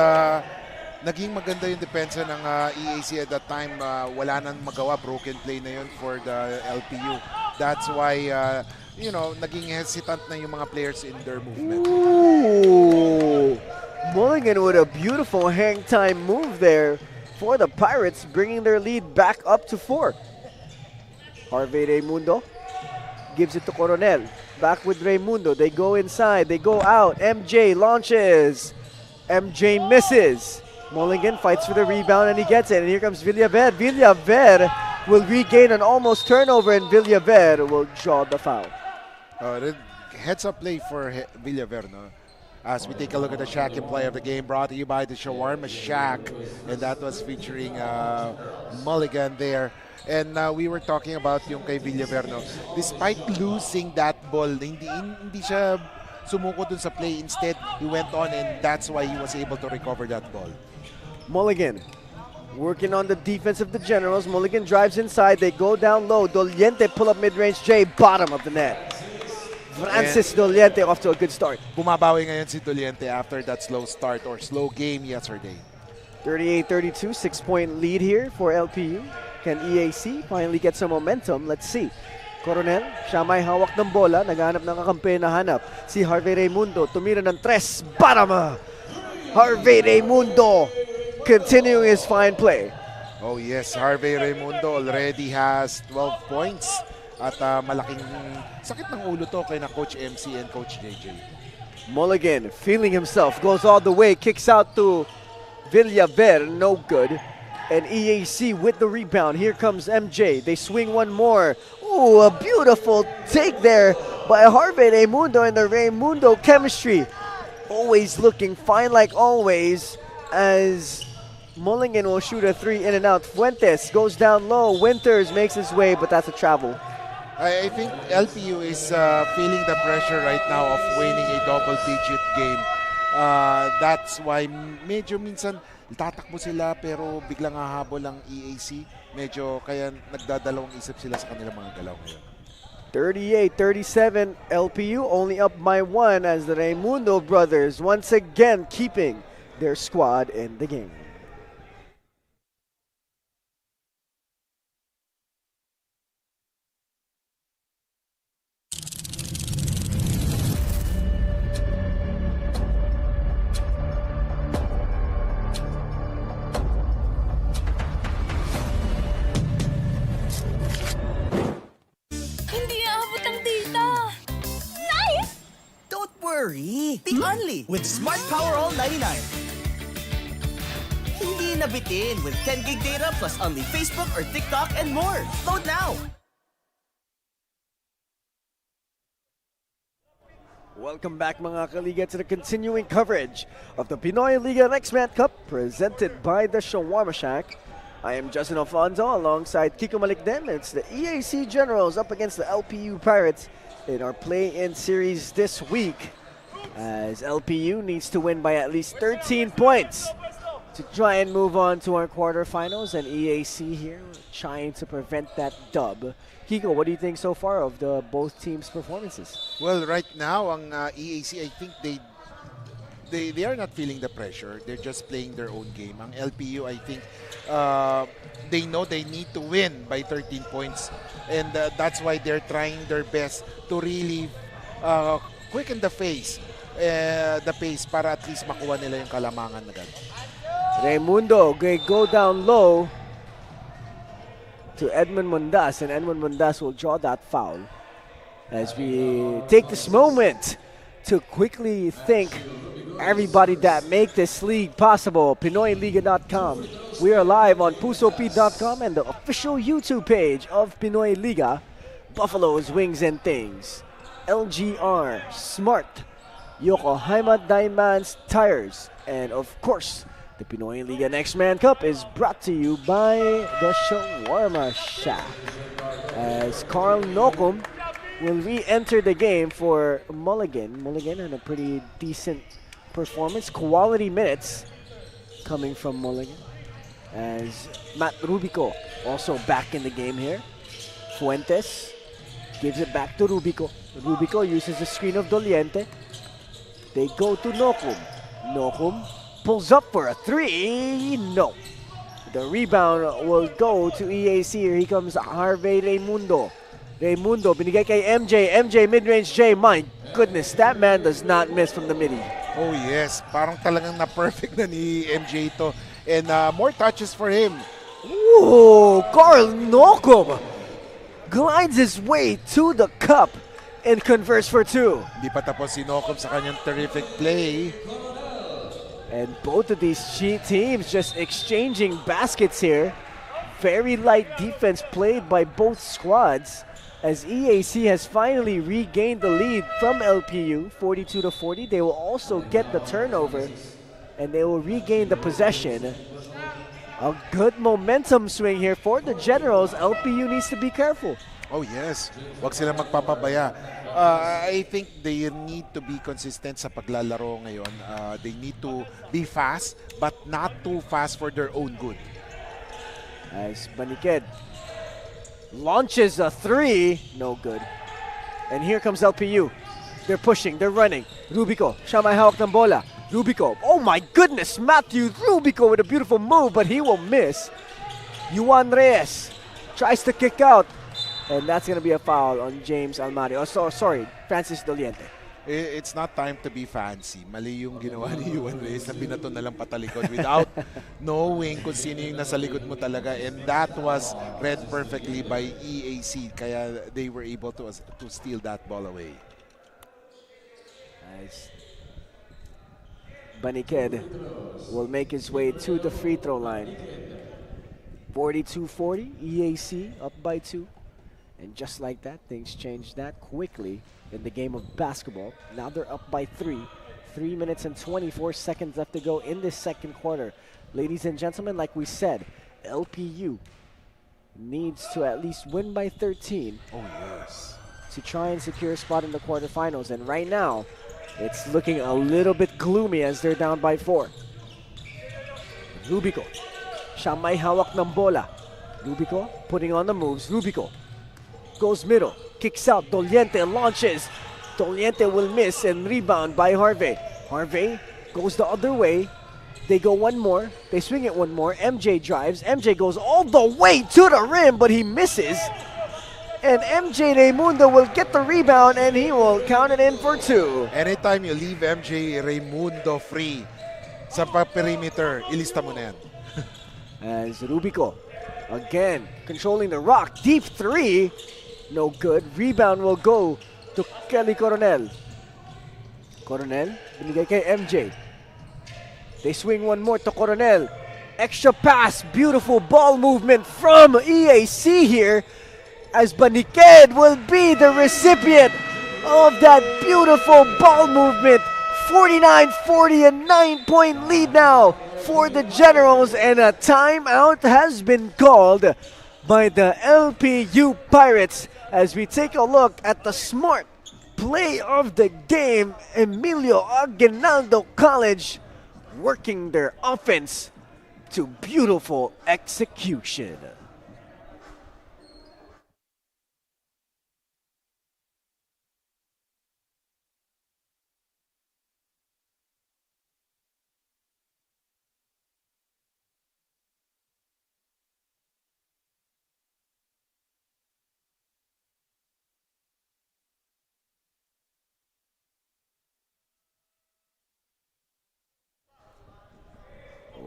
naging maganda yung depensa ng EAC at that time. Wala nang magawa. Broken play na yun for the LPU. That's why, naging hesitant na yung mga players in their movement. Ooh. Mulligan with a beautiful hang time move there for the Pirates, bringing their lead back up to 4. Harvey Raimundo gives it to Coronel. Back with Raimundo. They go inside. They go out. MJ launches. MJ misses. Mulligan fights for the rebound and he gets it. And here comes Villaver. Villaver will regain an almost turnover, and Villaver will draw the foul. Heads-up play for Villaver, no? As we take a look at the Shack and play of the game, brought to you by the Shawarma Shack, and that was featuring Mulligan there. And we were talking about yung kay Villaver, no? Despite losing that ball, hindi siya sumuko dun sa play. Instead, he went on, and that's why he was able to recover that ball. Mulligan working on the defense of the Generals. Mulligan drives inside. They go down low. Doliente pull up mid-range J, bottom of the net. Francis Doliente off to a good start. Bumabawi ngayon si Doliente after that slow start or slow game yesterday. 38-32, 6-point lead here for LPU. Can EAC finally get some momentum? Let's see. Coronel, siya may hawak ng bola. Naghanap ng kakampi na hanap. Si Harvey Raimundo, tumira ng 3. Bottom! Harvey Raimundo continuing his fine play. Oh yes, Harvey Raimundo already has 12 points. At malaking sakit ng ulo to kay na Coach MC and Coach JJ. Mulligan feeling himself, goes all the way, kicks out to Villaver, no good. And EAC with the rebound. Here comes MJ. They swing one more. Ooh, a beautiful take there by Harvey Raimundo, and the Raimundo chemistry always looking fine like always, as Mulligan will shoot a 3 in and out. Fuentes goes down low. Winters makes his way, but that's a travel. I think LPU is feeling the pressure right now of winning a double-digit game. That's why medyo minsan tatakbo sila pero biglang hahabol ang EAC. Medyo kaya nagdadalawang isip sila sa kanilang mga galaw ngayon. 38-37, LPU only up by 1 as the Raimundo brothers once again keeping their squad in the game. Worry! The Only with Smart Power All 99. Hindi nabitin with 10 gig data plus Only Facebook or TikTok and more. Load now! Welcome back mga kaliga to the continuing coverage of the Pinoyliga Nextman Cup presented by the Shawarma Shack. I am Justin Alfonso alongside Kiko Malikden. It's the EAC Generals up against the LPU Pirates in our play-in series this week, as LPU needs to win by at least 13 points to try and move on to our quarterfinals, and EAC here trying to prevent that dub. Kiko, what do you think so far of the both teams' performances? Well, right now, ang EAC, I think they are not feeling the pressure. They're just playing their own game. Ang LPU, I think, they know they need to win by 13 points. And that's why they're trying their best to really quicken the pace para at least makuha nila yung kalamangan agad. Raimundo, they go down low to Edmund Mundas, and Edmund Mundas will draw that foul. As we take this moment to quickly thank everybody that make this league possible. Pinoyliga.com. We are live on pusop.com and the official YouTube page of Pinoy Liga. Buffaloes, Wings and Things. LGR, Smart, Yokohama Diamonds Tires, and of course, the Pinoyliga Nextman Cup is brought to you by the Shawarma Shack. As Carl Nokum will re-enter the game for Mulligan. Mulligan had a pretty decent performance. Quality minutes coming from Mulligan. As Matt Rubico also back in the game here. Fuentes gives it back to Rubico. Rubico uses the screen of Doliente. They go to Nokum. Nokum pulls up for a three. No. The rebound will go to EAC. Here he comes Harvey Raimundo. Raimundo, binigay kay MJ. MJ, mid-range J. My goodness, that man does not miss from the midi. Oh yes, parang talagang na-perfect na ni MJ ito. And more touches for him. Ooh, Carl Nokum glides his way to the cup and converts for two. Hindi pa tapos si Nokum sa kanyang terrific play. And both of these teams just exchanging baskets here. Very light defense played by both squads, as EAC has finally regained the lead from LPU, 42-40. They will also get the turnover, and they will regain the possession. A good momentum swing here for the Generals. LPU needs to be careful. Oh yes, wag sila magpapabaya. I think they need to be consistent sa paglalaro ngayon. They need to be fast, but not too fast for their own good. As Baniked launches a three, no good. And here comes LPU. They're pushing, they're running. Rubico, siya may hawak ng bola. Rubico, oh my goodness, Matthew Rubico with a beautiful move, but he will miss. Juan Reyes tries to kick out, and that's going to be a foul on James Almario. Oh, sorry, Francis Doliente. It's not time to be fancy. Mali yung ginawa ni Juan Reyes na binato na lang patalikod without knowing kung sino yung nasa likod mo talaga. And that was read perfectly by EAC. Kaya they were able to steal that ball away. Nice. Baniked will make his way to the free throw line. 42-40, EAC up by 2. And just like that, things changed that quickly in the game of basketball. Now they're up by 3. 3 minutes and 24 seconds left to go in this second quarter. Ladies and gentlemen, like we said, LPU needs to at least win by 13. Oh yes. To try and secure a spot in the quarterfinals. And right now, it's looking a little bit gloomy as they're down by 4. Rubico, siya may hawak ng bola. Rubico putting on the moves. Rubico goes middle, kicks out, Doliente launches. Doliente will miss and rebound by Harvey. Harvey goes the other way. They go one more, they swing it one more. MJ drives, MJ goes all the way to the rim, but he misses. And MJ Raimundo will get the rebound and he will count it in for 2. Anytime you leave MJ Raimundo free sa perimeter, ilista mo na yan. As Rubico again controlling the rock, deep 3. No good. Rebound will go to Kelly Coronel. Coronel, binigay kay MJ. They swing one more to Coronel. Extra pass, beautiful ball movement from EAC here, as Baniked will be the recipient of that beautiful ball movement. 49-40, a 9-point lead now for the Generals, and a timeout has been called by the LPU Pirates. As we take a look at the smart play of the game, Emilio Aguinaldo College working their offense to beautiful execution.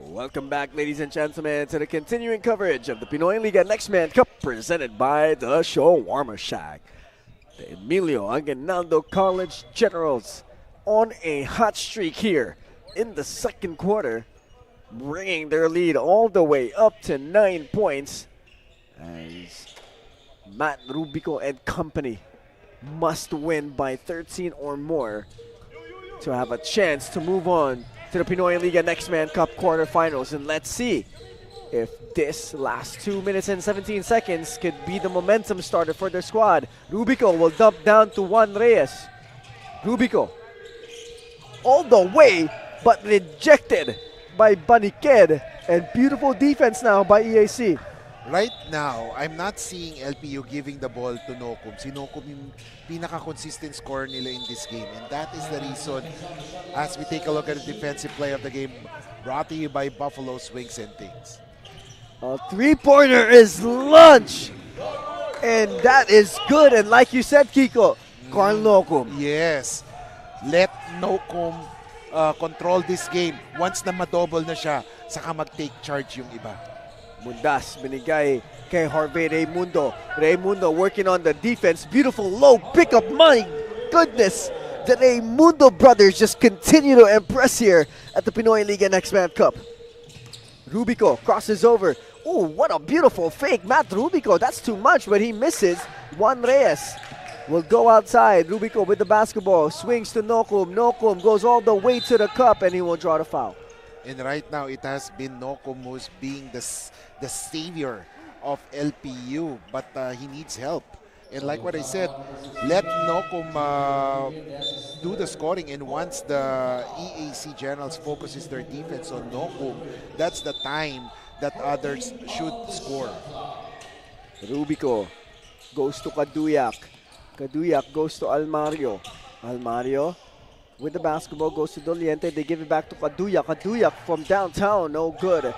Welcome back, ladies and gentlemen, to the continuing coverage of the Pinoyliga Nextman Cup presented by the Shawarma Shack. The EMILIO AGUINALDO College Generals on a hot streak here in the second quarter, bringing their lead all the way up to 9 points as Matt Rubico and company must win by 13 or more to have a chance to move on to the Pinoyliga Nextman Cup quarterfinals. And let's see if this last 2 minutes and 17 seconds could be the momentum starter for their squad. Rubico will dump down to Juan Reyes. Rubico all the way, but rejected by Baniked. And beautiful defense now by EAC. Right now, I'm not seeing LPU giving the ball to Nocum. Si Nocum yung pinaka-consistent scorer nila in this game. And that is the reason, as we take a look at the defensive play of the game, brought to you by Buffalo Swings and Things. A three-pointer is lunch. And that is good. And like you said, Kiko, Carl Nocum. Yes. Let Nocum control this game. Once na ma-double na siya, saka mag-take charge yung iba. Mundas, binigay kay Harvey Raymundo. Raymundo working on the defense. Beautiful low pickup. My goodness. The Raymundo brothers just continue to impress here at the Pinoyliga Nextman Cup. Rubico crosses over. Oh, what a beautiful fake. Matt Rubico, that's too much, but he misses. Juan Reyes will go outside. Rubico with the basketball. Swings to Nocum. Nocum goes all the way to the cup, and he will draw the foul. And right now, it has been Nocum who's being the savior of LPU, but he needs help. And like what I said, let Nocum do the scoring, and once the EAC Generals focuses their defense on Nocum, that's the time that others should score. Rubico goes to Kaduyak. Kaduyak goes to Almario. Almario with the basketball goes to Doliente. They give it back to Kaduyak. Kaduyak from downtown, no good.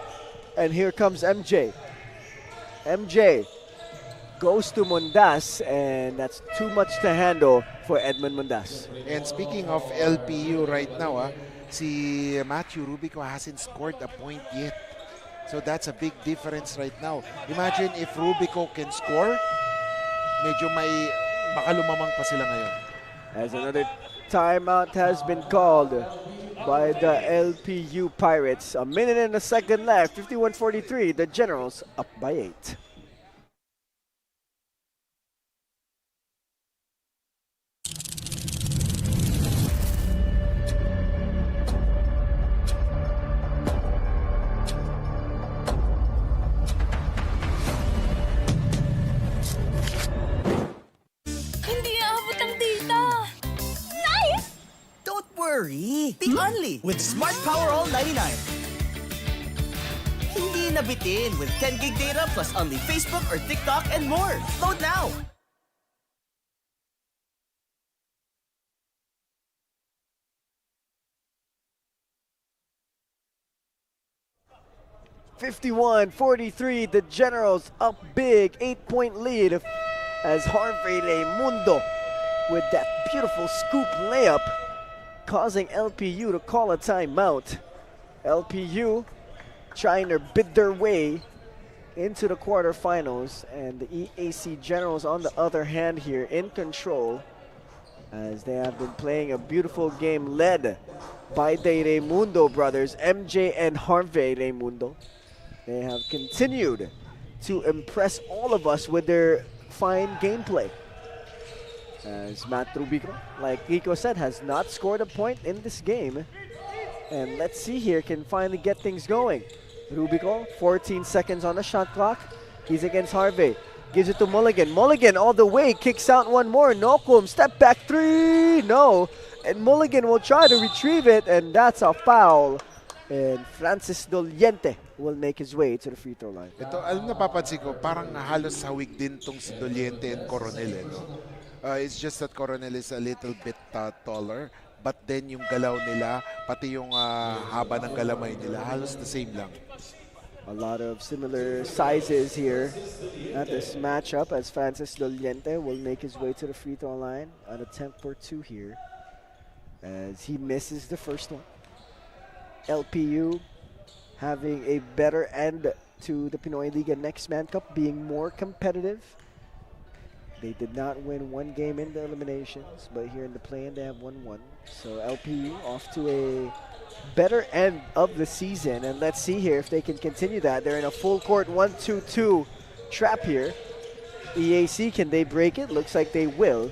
And here comes MJ. MJ goes to Mundas, and that's too much to handle for Edmund Mundas. And speaking of LPU right now, si Matthew Rubico hasn't scored a point yet. So that's a big difference right now. Imagine if Rubico can score, medyo baka lumamang pa sila ngayon. As another timeout has been called by the LPU Pirates. A minute and a second left, 51-43. The Generals up by 8. Hindi aabot ang data. Nice! Don't worry. Be only with Smart Power All 99. Hindi nabitin with 10 gig data plus only Facebook or TikTok and more. Load now. (51-43), the Generals up big, 8-point lead as Harvey Raymundo with that beautiful scoop layup causing LPU to call a timeout. LPU trying to bid their way into the quarterfinals, and the EAC Generals on the other hand here in control as they have been playing a beautiful game led by the Raymundo brothers, MJ and Harvey Raymundo. They have continued to impress all of us with their fine gameplay. As Matt Rubico, like Rico said, has not scored a point in this game. And let's see here, can finally get things going. Rubico, 14 seconds on the shot clock. He's against Harvey. Gives it to Mulligan. Mulligan all the way, kicks out one more. Nocum, step back three, no. And Mulligan will try to retrieve it, and that's a foul. And Francis Doliente will make his way to the free throw line. Ito, alam napapansin ko, parang halos hawig din tong si Doliente and Coronel. No? It's just that Coronel is a little bit taller, but then yung galaw nila, pati yung haba ng galamay nila, halos the same lang. A lot of similar sizes here at this matchup as Francis Doliente will make his way to the free throw line. An attempt for 2 here as he misses the first one. LPU having a better end to the Pinoyliga Nextman Cup, being more competitive. They did not win one game in the eliminations, but here in the play-in they have won 1. So LPU off to a better end of the season, and let's see here if they can continue that. They're in a full court 1-2-2 trap here. EAC, can they break it? Looks like they will.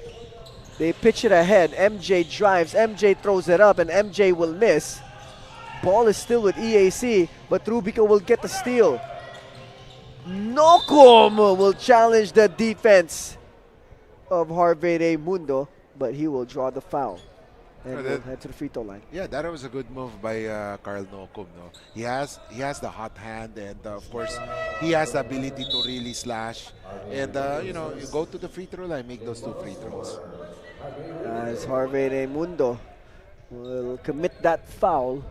They pitch it ahead. MJ drives, MJ throws it up, and MJ will miss. Ball is still with EAC, but Rubico will get the steal. Nokum will challenge the defense of Harvey Mundo, but he will draw the foul and will head to the free throw line. Yeah, that was a good move by Carl Nokum. No? He has the hot hand, and of course, he has the ability to really slash. And you know, you go to the free throw line, make those 2 free throws. As Harvey Mundo will commit that foul,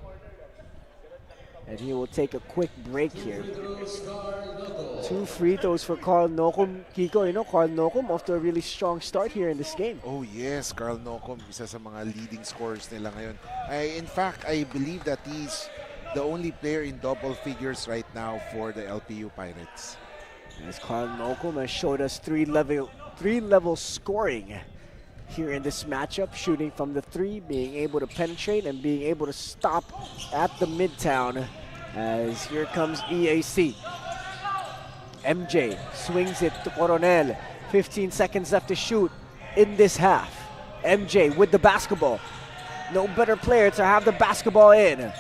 and he will take a quick break here. 2 free throws for Carl Nokum. Kiko, you know, Carl Nokum off to a really strong start here in this game. Oh yes, Carl Nokum, isa sa mga leading scorers nila ngayon. In fact, I believe that he's the only player in double figures right now for the LPU Pirates. As Carl Nokum has showed us three-level scoring here in this matchup, shooting from the 3, being able to penetrate and being able to stop at the midtown. As here comes EAC. MJ swings it to Coronel. 15 seconds left to shoot in this half. MJ with the basketball. No better player to have the basketball in.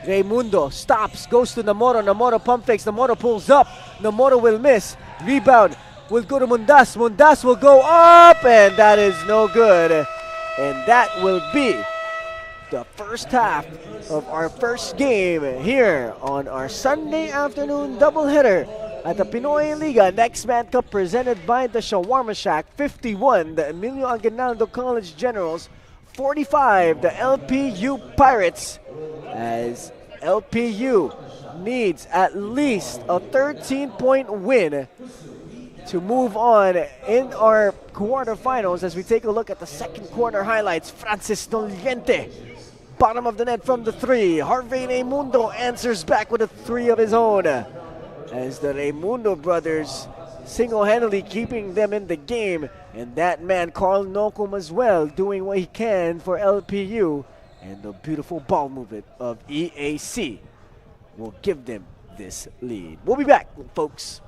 Raimundo stops, goes to Namoro. Namoro pump fakes. Namoro pulls up. Namoro will miss. Rebound will go to Mundas. Mundas will go up, and that is no good. And that will be the first half of our first game here on our Sunday afternoon doubleheader at the Pinoyliga Nextman Cup, presented by the Shawarma Shack. 51, the EMILIO Aguinaldo College Generals. 45, the LPU Pirates, as LPU needs at least a 13-point win to move on in our quarterfinals. As we take a look at the second quarter highlights, Francis Doliente, bottom of the net from the 3. Harvey Raimundo answers back with a 3 of his own, as the Raimundo brothers single-handedly keeping them in the game. And that man, Carl Nokum, as well, doing what he can for LPU. And the beautiful ball movement of EAC will give them this lead. We'll be back, folks.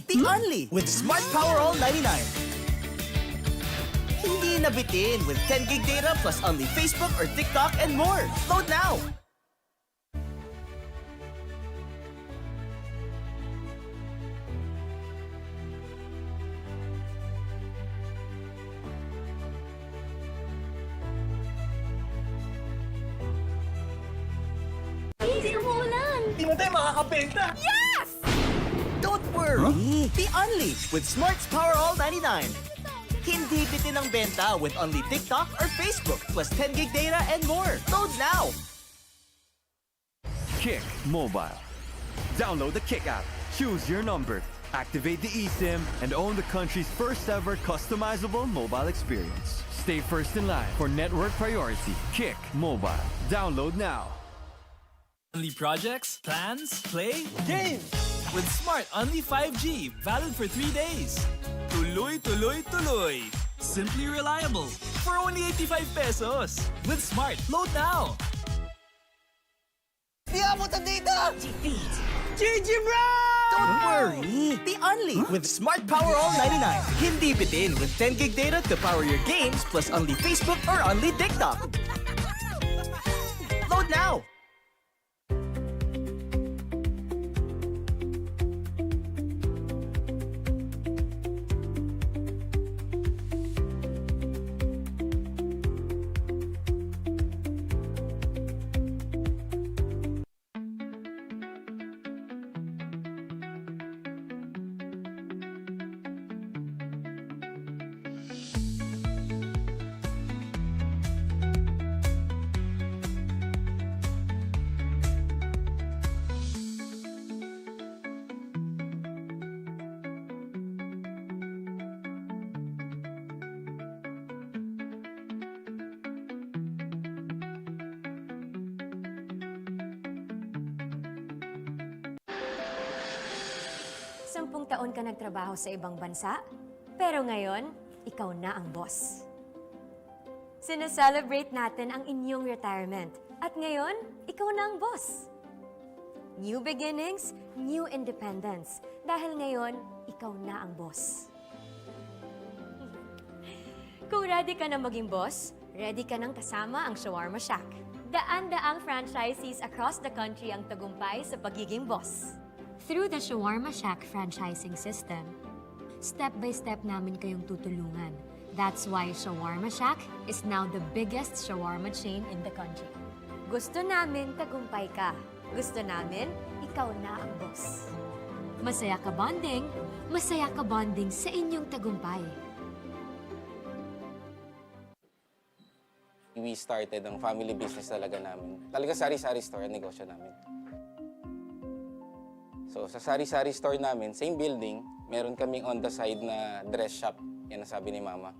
The Only with Smart Power All 99. Hindi nabitin with 10 gig data plus only Facebook or TikTok and more. Load now! Please, umuulan! Hindi mo tayo makakabenta! Yes! Don't worry! The Only with Smart's Power All 99. Hindi bitin ang benta with only TikTok or Facebook plus 10 gig data and more. Load now! Kick Mobile. Download the Kick app, choose your number, activate the eSIM, and own the country's first ever customizable mobile experience. Stay first in line for network priority. Kick Mobile. Download now. Only projects, plans, play, games! With Smart Only 5G, valid for 3 days. Tuloy, tuloy, tuloy. Simply reliable. For only 85 pesos. With Smart, load now. Di abot ang data! GG, bro! Don't worry! The Only with Smart Power All 99. Hindi bitin with 10 gig data to power your games plus Only Facebook or Only TikTok. Load now! Sampung taon ka nagtrabaho sa ibang bansa, pero ngayon, ikaw na ang boss. Sineselebrate natin ang inyong retirement, at ngayon, ikaw na ang boss. New beginnings, new independence, dahil ngayon, ikaw na ang boss. Kung ready ka na maging boss, ready ka nang kasama ang Shawarma Shack. Daan-daang franchisees across the country ang tagumpay sa pagiging boss. Through the Shawarma Shack franchising system, step-by-step namin kayong tutulungan. That's why Shawarma Shack is now the biggest shawarma chain in the country. Gusto namin tagumpay ka. Gusto namin, ikaw na ang boss. Masaya ka bonding sa inyong tagumpay. We started ang family business talaga namin. Talaga sari-sari store ang negosyo namin. So sa sari-sari store namin, same building, meron kaming on the side na dress shop. Yan ang sabi ni Mama.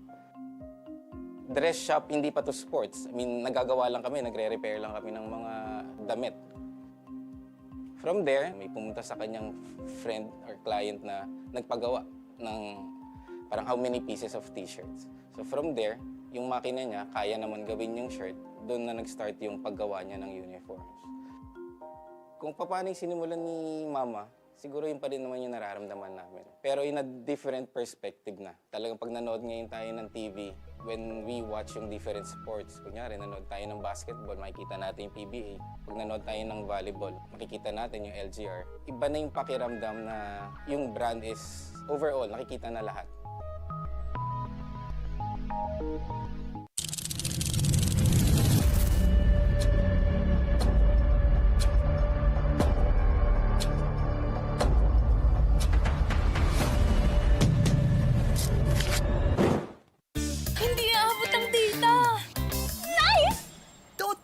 Dress shop, hindi pa to sports. I mean, nagagawa lang kami, nagre-repair lang kami ng mga damit. From there, may pumunta sa kanyang friend or client na nagpagawa ng parang how many pieces of t-shirts. So from there, yung makina niya, kaya naman gawin yung shirt, doon na nag-start yung paggawa niya ng uniforms. Kung paano yung sinimulan ni Mama, siguro yun pa rin naman yung nararamdaman namin. Pero in a different perspective na. Talagang pag nanood ngayon tayo ng TV, when we watch yung different sports, kunyari nanood tayo ng basketball, makikita natin yung PBA. Pag nanood tayo ng volleyball, makikita natin yung LGR. Iba na yung pakiramdam na yung brand is overall, nakikita na lahat.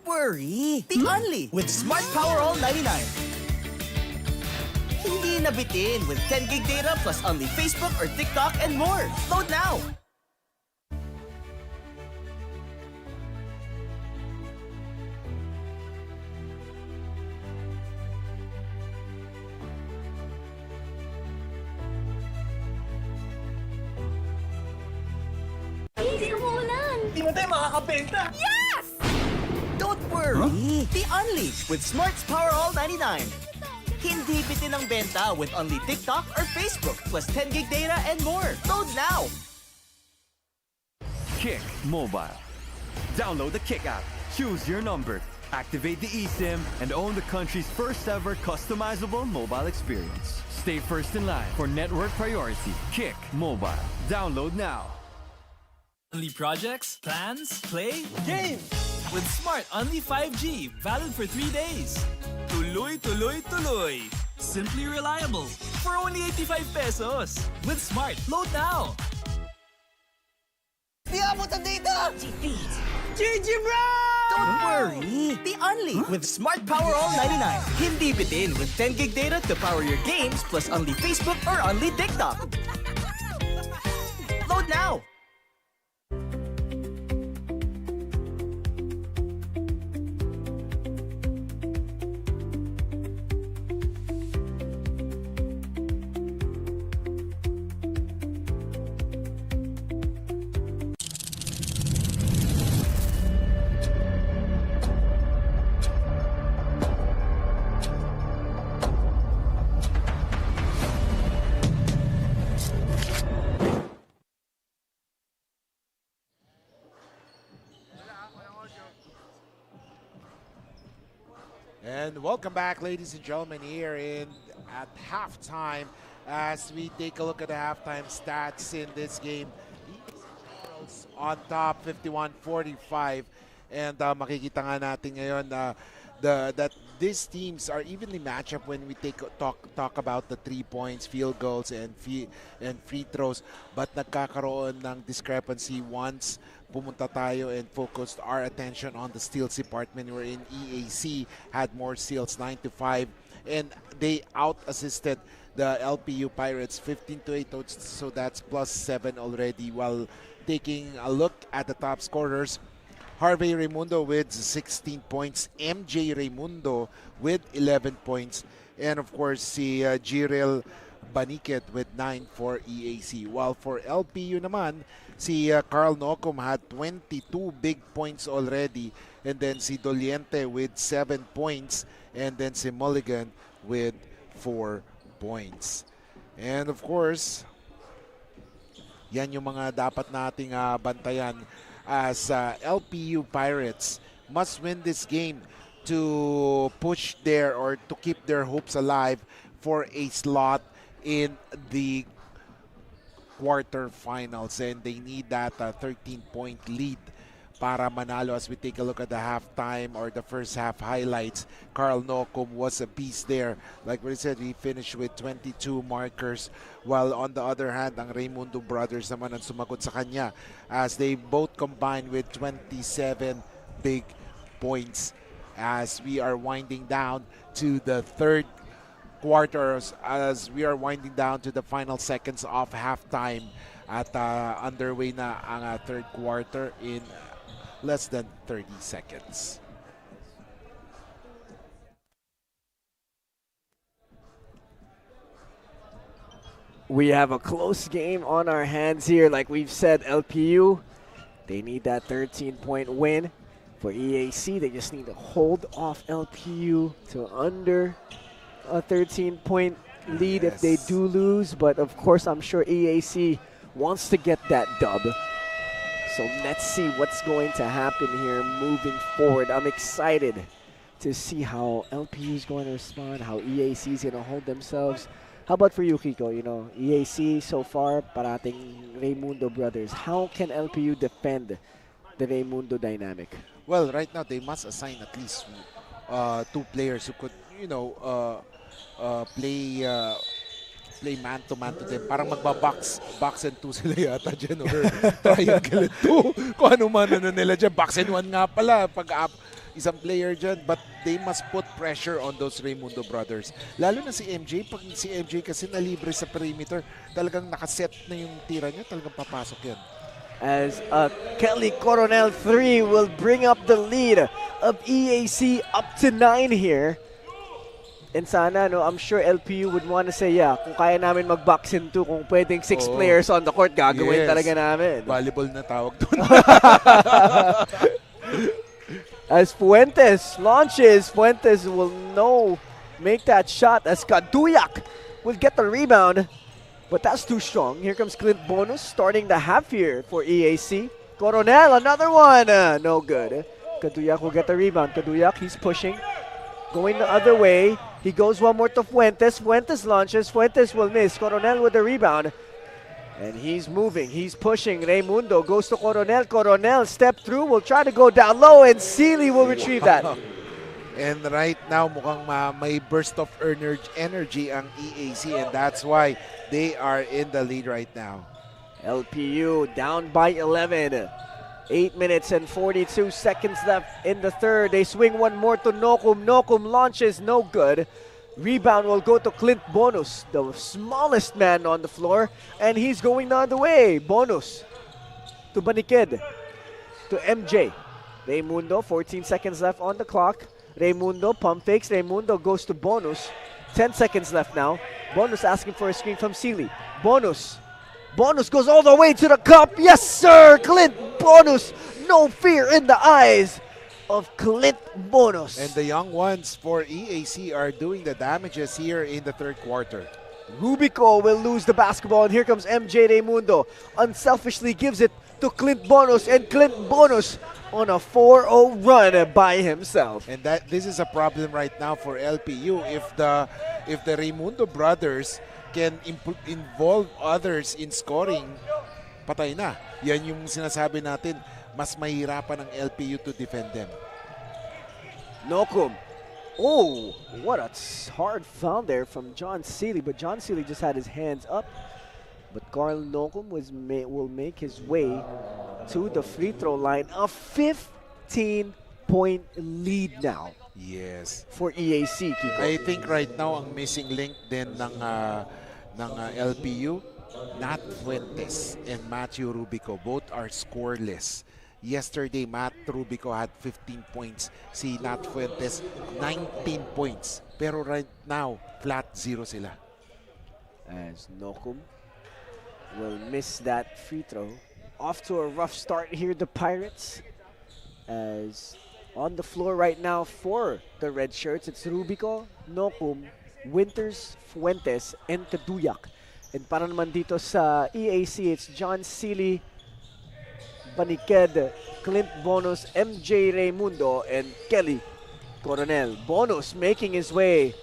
Worry! The Only with Smart Power All 99. Hindi nabitin with 10 gig data plus Only Facebook or TikTok and more. Load now! Hindi umuulan! Hindi mo tayo makakabenta! Yes! Don't worry! The Only with Smart's Power All 99. Hindi bitin ang benta with Only TikTok or Facebook plus 10 gig data and more. Load now! Kick Mobile. Download the Kick app, choose your number, activate the eSIM, and own the country's first ever customizable mobile experience. Stay first in line for network priority. Kick Mobile. Download now. Only projects, plans, play, Game! with Smart Only 5G, valid for 3 days. Tuloy, tuloy, tuloy. Simply reliable. For only 85 pesos. With Smart, load now. Di abot ang data! GG, bro! Don't worry! The Only with Smart Power All 99. Hindi bitin with 10 gig data to power your games plus Only Facebook or Only TikTok. Load now! And welcome back, ladies and gentlemen, here at halftime. As we take a look at the halftime stats in this game, on top 51-45, and makikita nga natin ngayon that these teams are evenly matched up when we talk about the 3 points, field goals, and free throws. But nagkakaroon ng discrepancy once pumunta tayo and focused our attention on the steals department, wherein EAC had more steals, 9-5, and they out-assisted the LPU Pirates 15-8, so that's +7 already. While taking a look at the top scorers, Harvey Raimundo with 16 points, MJ Raimundo with 11 points, and of course si Jirel Baniket with 9 for EAC. While for LPU naman, si Carl Nocum had 22 big points already, and then si Doliente with 7 points, and then si Mulligan with 4 points. And of course, yan yung mga dapat nating bantayan as LPU Pirates must win this game to push or to keep their hopes alive for a slot in the quarterfinals, and they need that 13-point lead para manalo. As we take a look at the halftime or the first half highlights, Carl Nocum was a beast there. Like we said, he finished with 22 markers, while on the other hand, ang Raimundo brothers naman ang sumagot sa kanya as they both combined with 27 big points. As we are winding down to the third quarters, as we are winding down to the final seconds of halftime at underway na ang third quarter in less than 30 seconds. We have a close game on our hands here. Like we've said, LPU, they need that 13-point win. For EAC, they just need to hold off LPU to under a 13-point lead if they do lose. But of course, I'm sure EAC wants to get that dub. So let's see what's going to happen here moving forward. I'm excited to see how LPU is going to respond, how EAC is going to hold themselves. How about for you, Kiko? You know, EAC so far, parating Raimundo brothers. How can LPU defend the Raimundo dynamic? Well, right now they must assign at least 2 players who could, you know, play man-to-man to them. Parang magba-box and 2 sila yata dyan, or triangle and 2. Kung ano man nila dyan, box and 1 nga pala pag isang player dyan. But they must put pressure on those Raimundo brothers. Lalo na si MJ. Pag si MJ kasi nalibre sa perimeter, talagang nakaset na yung tira niya, talagang papasok yan. As Kelly Coronel 3 will bring up the lead of EAC up to 9 here. And sana, no, I'm sure LPU would want to say, yeah, kung kaya namin mag-box in 2, kung pwedeng 6 players on the court, gagawin talaga namin. Volleyball na tawag doon. As Fuentes launches, Fuentes will make that shot as Kaduyak will get the rebound. But that's too strong. Here comes Clint Bonus starting the half here for EAC. Coronel, another one. No good. Kaduyak will get the rebound. Kaduyak, he's pushing. Going the other way. He goes one more to Fuentes. Fuentes launches. Fuentes will miss. Coronel with the rebound. And he's moving. He's pushing. Raimundo goes to Coronel. Coronel step through. Will try to go down low. And Sealy will retrieve that. And right now, mukhang may burst of energy ang EAC, and that's why they are in the lead right now. LPU down by 11. 8 minutes and 42 seconds left in the third. They swing one more to Nocum. Nocum launches, no good. Rebound will go to Clint Bonus, the smallest man on the floor, and he's going the other way. Bonus to Banikid, to MJ. Raimundo, 14 seconds left on the clock. Raimundo pump fakes. Raimundo goes to Bonus. 10 seconds left now. Bonus asking for a screen from Sealy. Bonus goes all the way to the cup. Yes, sir. Clint Bonus. No fear in the eyes of Clint Bonus. And the young ones for EAC are doing the damages here in the third quarter. Rubico will lose the basketball, and here comes MJ Raimundo. Unselfishly gives it to Clint Bonus, and Clint Bonus on a 4-0 run by himself. And this is a problem right now for LPU. If the Raimundo brothers can involve others in scoring, patay na. Yan yung sinasabi natin, mas mahirapan ng LPU to defend them. LYCUEM. Oh, what a hard foul there from John Seeley, but John Seeley just had his hands up. But Carl LYCUEM will make his way to the free throw line. A 15-point lead now. Yes. For EAC, Kiko. I think right now ang missing link din ng LPU, Nat Fuentes and Matthew Rubico, both are scoreless. Yesterday, Matt Rubico had 15 points. Si Nat Fuentes, 19 points. Pero right now, flat 0 sila. As LYCUEM will miss that free throw. Off to a rough start here, the Pirates. As on the floor right now for the red shirts, it's Rubico, LYCUEM, Winters, Fuentes, and Kaduyak. And para naman dito sa EAC, it's John Seeley, Baniked, Clint Bonus, MJ Raimundo, and Kelly Coronel. Bonus making his way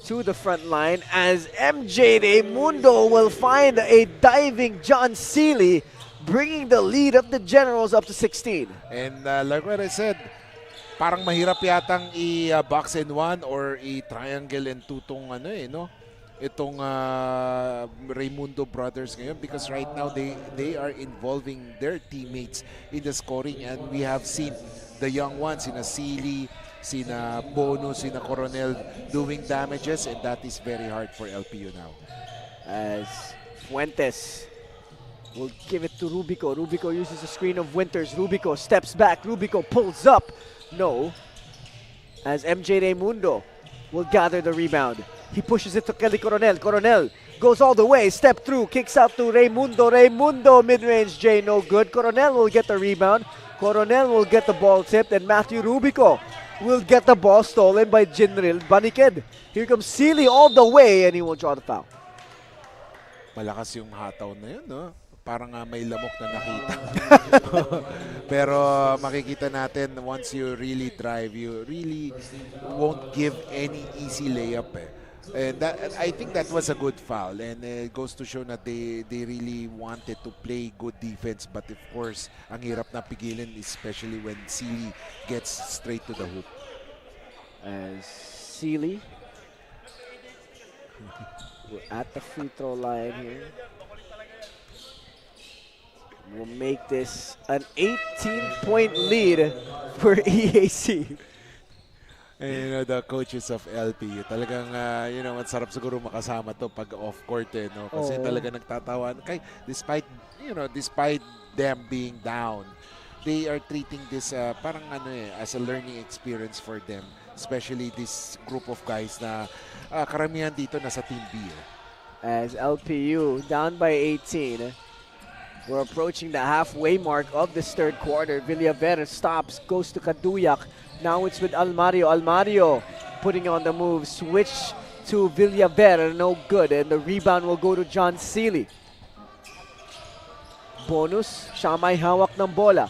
to the front line as MJ Raimundo will find a diving John Seeley, bringing the lead of the Generals up to 16. And like what I said, parang mahirap yatang i-box and one or i-triangle and two tong itong Raimundo brothers ngayon, because right now they are involving their teammates in the scoring, and we have seen the young ones, sina Seeley, sina Bonus, sina Coronel doing damages, and that is very hard for LPU now. As Fuentes will give it to Rubico. Rubico uses the screen of Winters. Rubico steps back. Rubico pulls up. No. As MJ Raimundo will gather the rebound. He pushes it to Kelly Coronel. Coronel goes all the way, step through, kicks out to Raimundo. Raimundo, mid-range J, no good. Coronel will get the rebound. Coronel will get the ball tipped, and Matthew Rubico will get the ball stolen by Jinril Baniked. Here comes Seeley all the way, and he will draw the foul. Malakas yung hataw na yun, no? Parang may lamok na nakita. Pero makikita natin, once you really drive, you really won't give any easy layup. And I think that was a good foul, and it goes to show that they really wanted to play good defense, but of course, ang hirap na pigilin, especially when Seeley gets straight to the hoop. As Seeley we're at the free throw line here. We'll make this an 18-point lead for EAC. And the coaches of LPU, talagang, masarap siguro makasama to pag off-court, no? Kasi talaga nagtatawan. Despite them being down, they are treating this parang as a learning experience for them. Especially this group of guys na karamihan dito nasa Team B. As LPU down by 18. We're approaching the halfway mark of this third quarter. Villaver stops, goes to Kaduyak. Now it's with Almario. Almario putting on the move. Switch to Villaver, no good. And the rebound will go to John Seeley. Bonus, siya may hawak ng bola.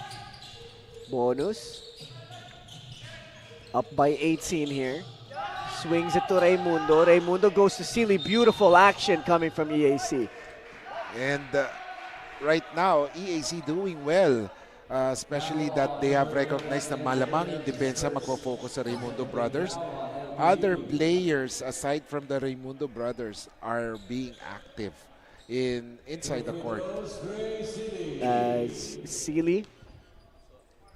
Bonus. Up by 18 here. Swings it to Raimundo. Raimundo goes to Seeley. Beautiful action coming from EAC. And right now, EAC doing well. Especially that they have recognized na malamang yung depensa magpo-focus sa Raimundo brothers. Other players aside from the Raimundo brothers are being active inside the court. As Seeley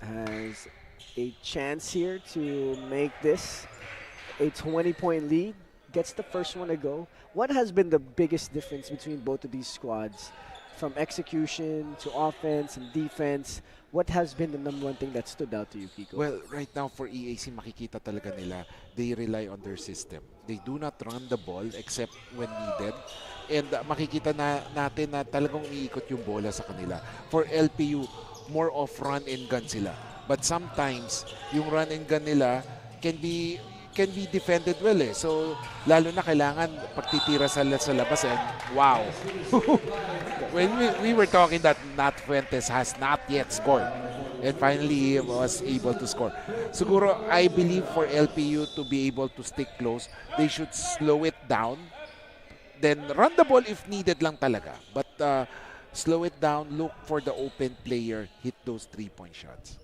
has a chance here to make this a 20-point lead, gets the first one to go. What has been the biggest difference between both of these squads? From execution to offense and defense, what has been the number one thing that stood out to you, Kiko? Well, right now for EAC, makikita talaga nila, they rely on their system. They do not run the ball except when needed. And makikita natin na talagang iikot yung bola sa kanila. For LPU, more of run and gun sila. But sometimes, yung run and gun nila can be defended well So, lalo na kailangan pagtitira sa labas and wow. when we were talking that Nat Fuentes has not yet scored. And finally, he was able to score. Siguro, I believe for LPU to be able to stick close, they should slow it down. Then run the ball if needed lang talaga. But slow it down, look for the open player, hit those 3-point shots.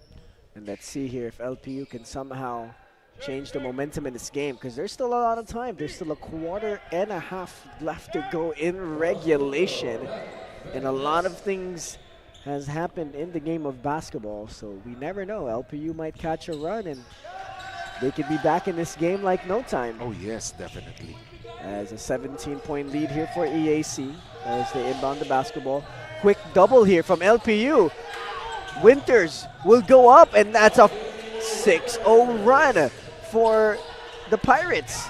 And let's see here if LPU can somehow change the momentum in this game, because there's still a lot of time. There's still a quarter and a half left to go in regulation. And a lot of things has happened in the game of basketball, so we never know. LPU might catch a run and they could be back in this game like no time. Oh yes, definitely. As a 17-point lead here for EAC as they inbound the basketball. Quick double here from LPU. Winters will go up, and that's a 6-0 run for the Pirates.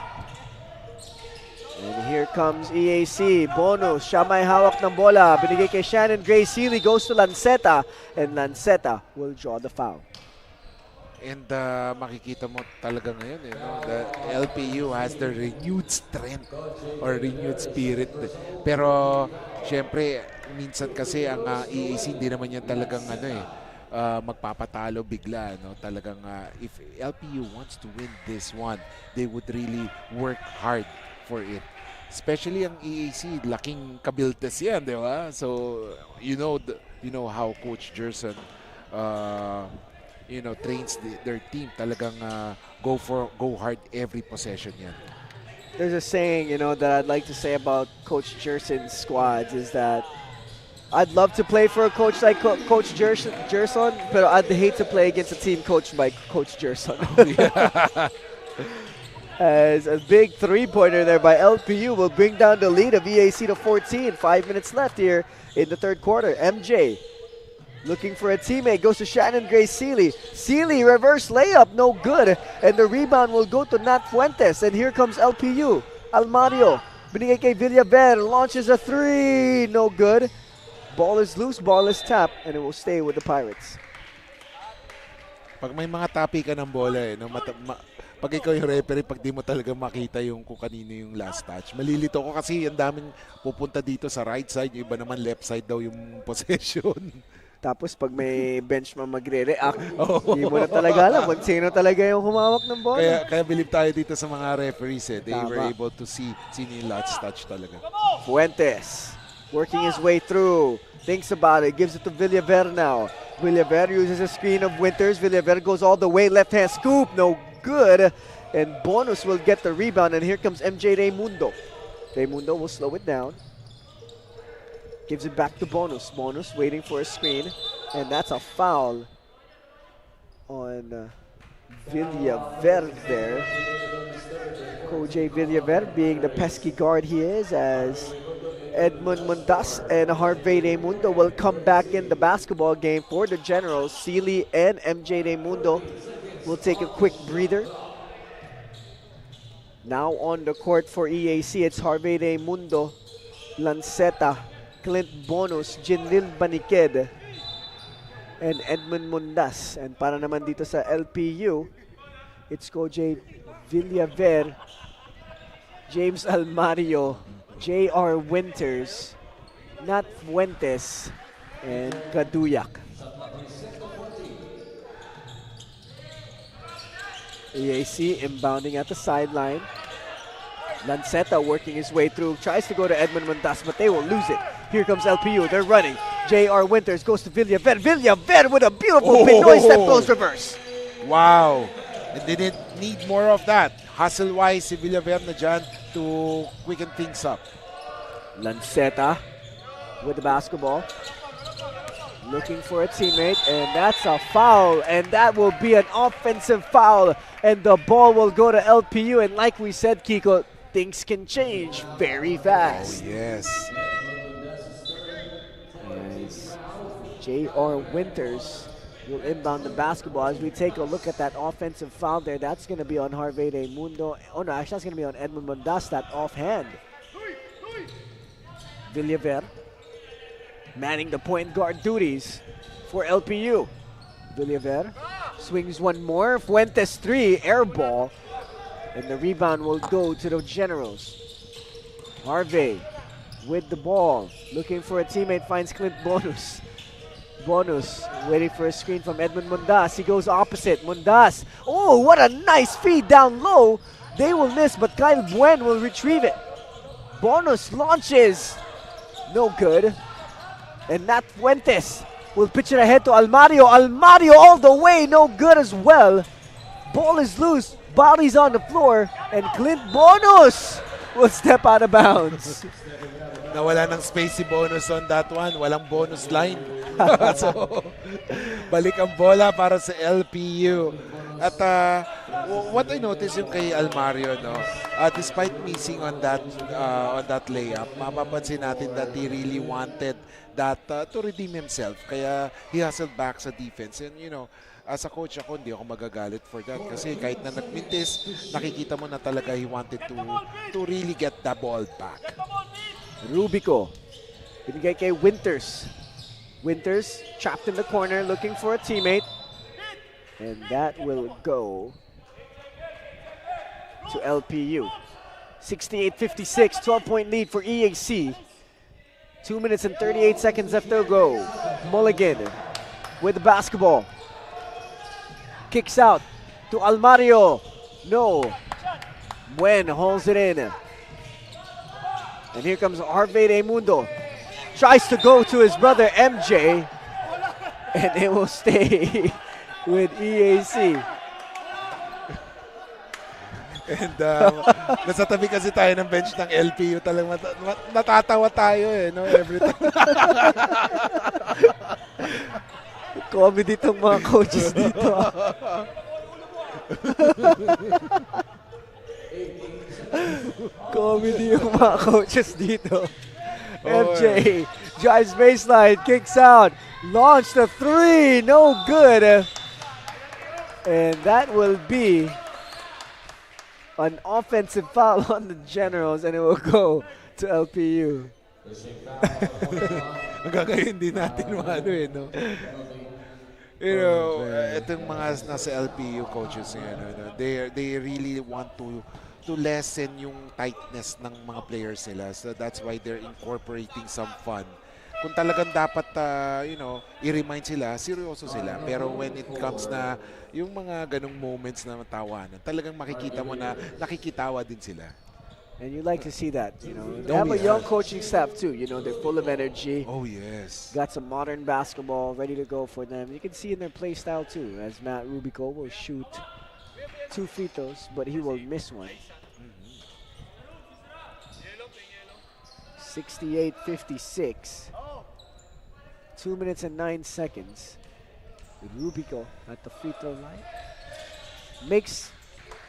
And here comes EAC. Bonus. Siya may hawak ng bola. Binigay kay Shannon Gray. Sealy goes to Lanceta. And Lanceta will draw the foul. And makikita mo talaga ngayon, the LPU has the renewed strength or renewed spirit. Pero, syempre, minsan kasi ang EAC hindi naman yan talagang magpapatalo bigla. Talagang if LPU wants to win this one, they would really work hard for it. Especially ang EAC, laking kabiltes yan, di ba? So, you know how Coach Gerson trains their team. Talagang go hard every possession yan. There's a saying, that I'd like to say about Coach Gerson's squads is that I'd love to play for a coach like Coach Gerson, but I'd hate to play against a team coached by Coach Gerson. As a big three-pointer there by LPU will bring down the lead of EAC to 14. 5 minutes left here in the third quarter. MJ looking for a teammate, goes to Shannon Gray Sealy. Sealy, reverse layup, no good. And the rebound will go to Nat Fuentes. And here comes LPU. Almario, binigay kay Villaver, launches a three, no good. Ball is loose, ball is tapped, and it will stay with the Pirates. Pag may mga tapi ka ng bola, pag ikaw yung referee, pag di mo talaga makita yung kung kanino yung last touch. Malilito ko kasi ang daming pupunta dito sa right side, yung iba naman left side daw yung possession. Tapos pag may bench man magre-react, hindi mo na talaga alam kung sino talaga yung humawak ng bola. Kaya believe tayo dito sa mga referees. They were able to see sino yung last touch talaga. Fuentes working his way through. Thinks about it, gives it to Villaver now. Villaver uses a screen of Winters. Villaver goes all the way, left-hand scoop, no good. And Bonus will get the rebound, and here comes MJ Raymundo. Raymundo will slow it down. Gives it back to Bonus. Bonus waiting for a screen, and that's a foul on Villaver there. Koj Villaver being the pesky guard he is, as Edmund Mundas and Harvey Raymundo will come back in the basketball game for the Generals. Sealy and MJ Raymundo will take a quick breather. Now on the court for EAC, it's Harvey Raymundo, Lanceta, Clint Bonus, Jinlil Baniked, and Edmund Mundas. And para naman dito sa LPU, it's Koj Villaver, James Almario, J.R. Winters, Nat Fuentes, and Kaduyak. EAC inbounding at the sideline. Lanceta working his way through, tries to go to Edmund Mundas, but they will lose it. Here comes LPU, they're running. J.R. Winters goes to Villaver. Villaver with a beautiful Pinoy step close reverse. Wow. And they didn't need more of that. Hustle-wise, si Villaver na dyan to quicken things up. Lanceta with the basketball. Looking for a teammate, and that's a foul, and that will be an offensive foul, and the ball will go to LPU, and like we said, Kiko, things can change very fast. Oh, yes. As J.R. Winters will inbound the basketball. As we take a look at that offensive foul there, that's going to be on Harvey Raymundo. Oh no, actually that's going to be on Edmund Mundas, that offhand. Villaver manning the point guard duties for LPU. Villaver swings one more. Fuentes three, air ball. And the rebound will go to the Generals. Harvey with the ball. Looking for a teammate, finds Clint Bonus. Bonus waiting for a screen from Edmund Mundas. He goes opposite. Mundas. Oh, what a nice feed down low. They will miss, but Kyle Buen will retrieve it. Bonus launches. No good. And Nat Fuentes will pitch it ahead to Almario. Almario all the way. No good as well. Ball is loose. Body's on the floor. And Clint Bonus will step out of bounds. Nawala ng space si Bonus on that one. Walang bonus line. So, balik ang bola para sa LPU. At what I noticed yung kay Almario, no, despite missing on that layup, mapapansin natin that he really wanted that to redeem himself. Kaya he hustled back sa defense. And you know, as a coach ako, hindi ako magagalit for that. Kasi kahit na nagmintis, nakikita mo na talaga he wanted to really get the ball back. Rubico. Binigay kay Winters. Winters trapped in the corner looking for a teammate. And that will go to LPU. 68-56, 12-point lead for EAC. 2 minutes and 38 seconds left to go. Mulligan with the basketball. Kicks out to Almario. No. Buen holds it in. And here comes Harvey Mundo. Tries to go to his brother MJ. And it will stay with EAC. And nasa tabi kasi tayo ng bench ng LPU. Talagang natatawa tayo no? Every time. Comedy itong mga coaches dito. Comedy yung mga coaches dito. MJ drives baseline, kicks out, launched a three, no good. And that will be an offensive foul on the Generals, and it will go to LPU. Hanggang hindi natin no? You know, itong mga nasa LPU coaches, they really want to lessen yung tightness ng mga players nila. So that's why they're incorporating some fun. Kung talagang dapat, i-remind sila, seryoso sila. Pero when it comes na yung mga ganong moments na matawanan, talagang makikita mo na nakikitawa din sila. And you like to see that, They have a young coaching staff too, they're full of energy. Oh, yes. Got some modern basketball ready to go for them. You can see in their play style too, as Matt Rubico will shoot 2 free throws, but he will miss one. 68-56. 2 minutes and 9 seconds. Rubico at the free throw line. Makes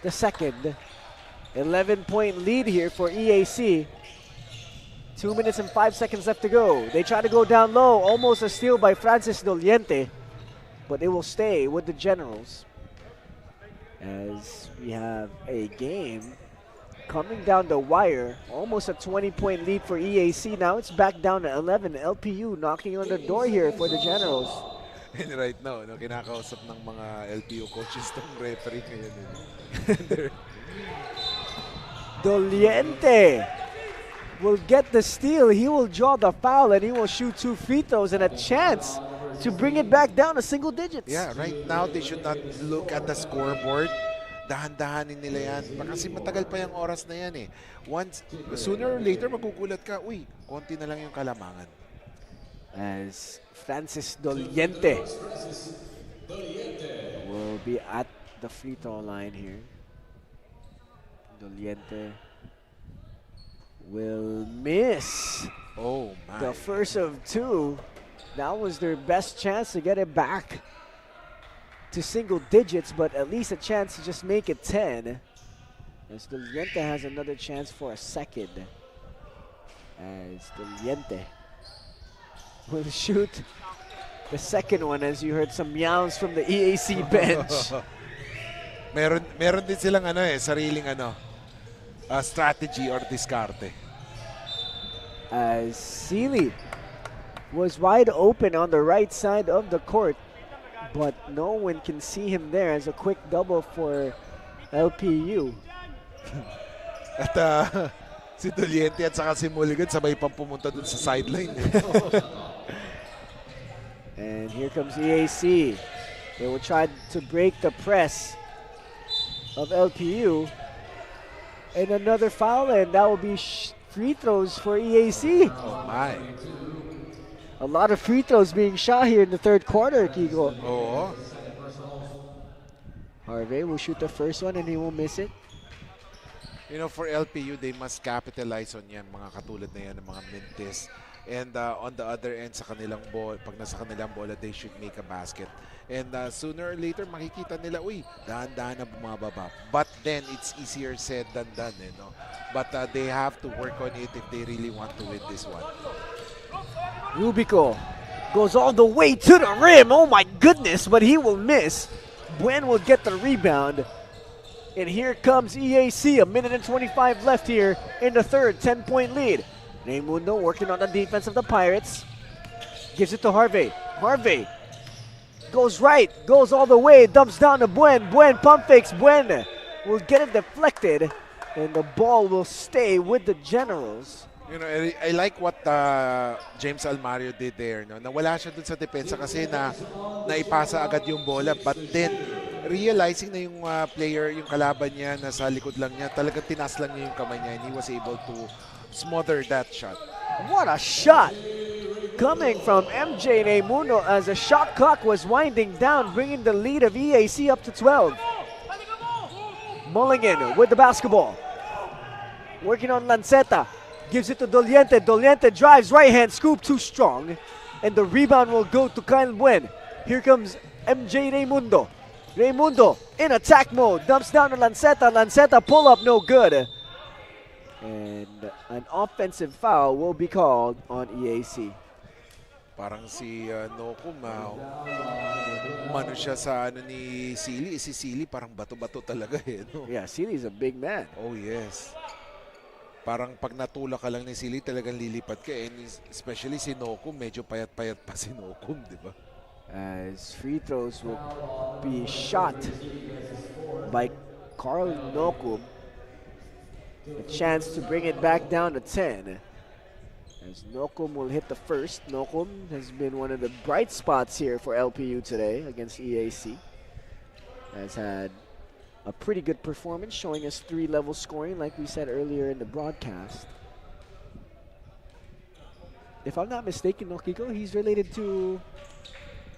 the second. 11-point lead here for EAC. 2 minutes and 5 seconds left to go. They try to go down low. Almost a steal by Francis Doliente. But it will stay with the Generals. As we have a game coming down the wire, almost a 20-point lead for EAC. Now it's back down to 11. LPU knocking on the door here for the Generals. And right now, kinakausap ng mga LPU coaches tong referee ngayon. Doliente will get the steal. He will draw the foul and he will shoot 2 free throws and a chance to bring it back down to single digits. Yeah, right now they should not look at the scoreboard. Dahan-dahanin nila yan. Kasi matagal pa yung oras na yan eh. Sooner or later, magugulat ka, uy, konti na lang yung kalamangan. As Francis Doliente will be at the free throw line here. Doliente will miss. Oh, my. The first of 2. That was their best chance to get it back to single digits, but at least a chance to just make it 10. As Doliente has another chance for a second. As Doliente will shoot the second one, as you heard some meows from the EAC bench. meron din silang sariling strategy or diskarte. As Seeley was wide open on the right side of the court, but no one can see him there, as a quick double for LPU. At Si Doliente at saka si Mulligan sabay pang pumunta dun sa sideline. And here comes EAC. They will try to break the press of LPU. And another foul, and that will be free throws for EAC. Oh my. A lot of free throws being shot here in the third quarter, Kiko. Oo. Harvey will shoot the first one and he will miss it. You know, for LPU, they must capitalize on yan, mga katulad na yan ng mga mintis. And on the other end, sa kanilang ball, pag nasa kanilang bola, they should make a basket. And sooner or later, makikita nila, uy, dahan-dahan na bumababa. But then, it's easier said than done, you know. But they have to work on it if they really want to win this one. Rubico goes all the way to the rim. Oh my goodness, but he will miss. Buen will get the rebound. And here comes EAC, a minute and 25 left here in the third, 10-point lead. Raymundo working on the defense of the Pirates. Gives it to Harvey. Harvey goes right, goes all the way, dumps down to Buen. Buen pump fakes. Buen will get it deflected, and the ball will stay with the Generals. You know, I like what James Almario did there. No? Nawala siya dun sa depensa kasi naipasa agad yung bola. But then, realizing na yung player, yung kalaban niya, nasa likod lang niya, talagang tinas lang niya yung kamay niya and he was able to smother that shot. What a shot! Coming from MJ Raymundo as the shot clock was winding down, bringing the lead of EAC up to 12. Mulligan with the basketball. Working on Lanceta. Gives it to Doliente. Doliente drives, right hand scoop, too strong. And the rebound will go to Kyle Buen. Here comes MJ Raymundo. Raymundo in attack mode. Dumps down to Lanceta. Lanceta pull up, no good. And an offensive foul will be called on EAC. Parang si Nokum, umano siya sa ano ni Sili. Si Sili parang bato-bato talaga eh. No? Yeah, Sili's a big man. Oh yes. Parang pag natulak ka lang ni Sili, talagang lilipat ka. And especially si Nokum, medyo payat-payat pa si Nokum, di ba? As free throws will be shot by Carl Nokum. A chance to bring it back down to 10. As Nokum will hit the first. Nokum has been one of the bright spots here for LPU today against EAC. Has had a pretty good performance, showing us 3-level scoring like we said earlier in the broadcast. If I'm not mistaken, Nokiko, he's related to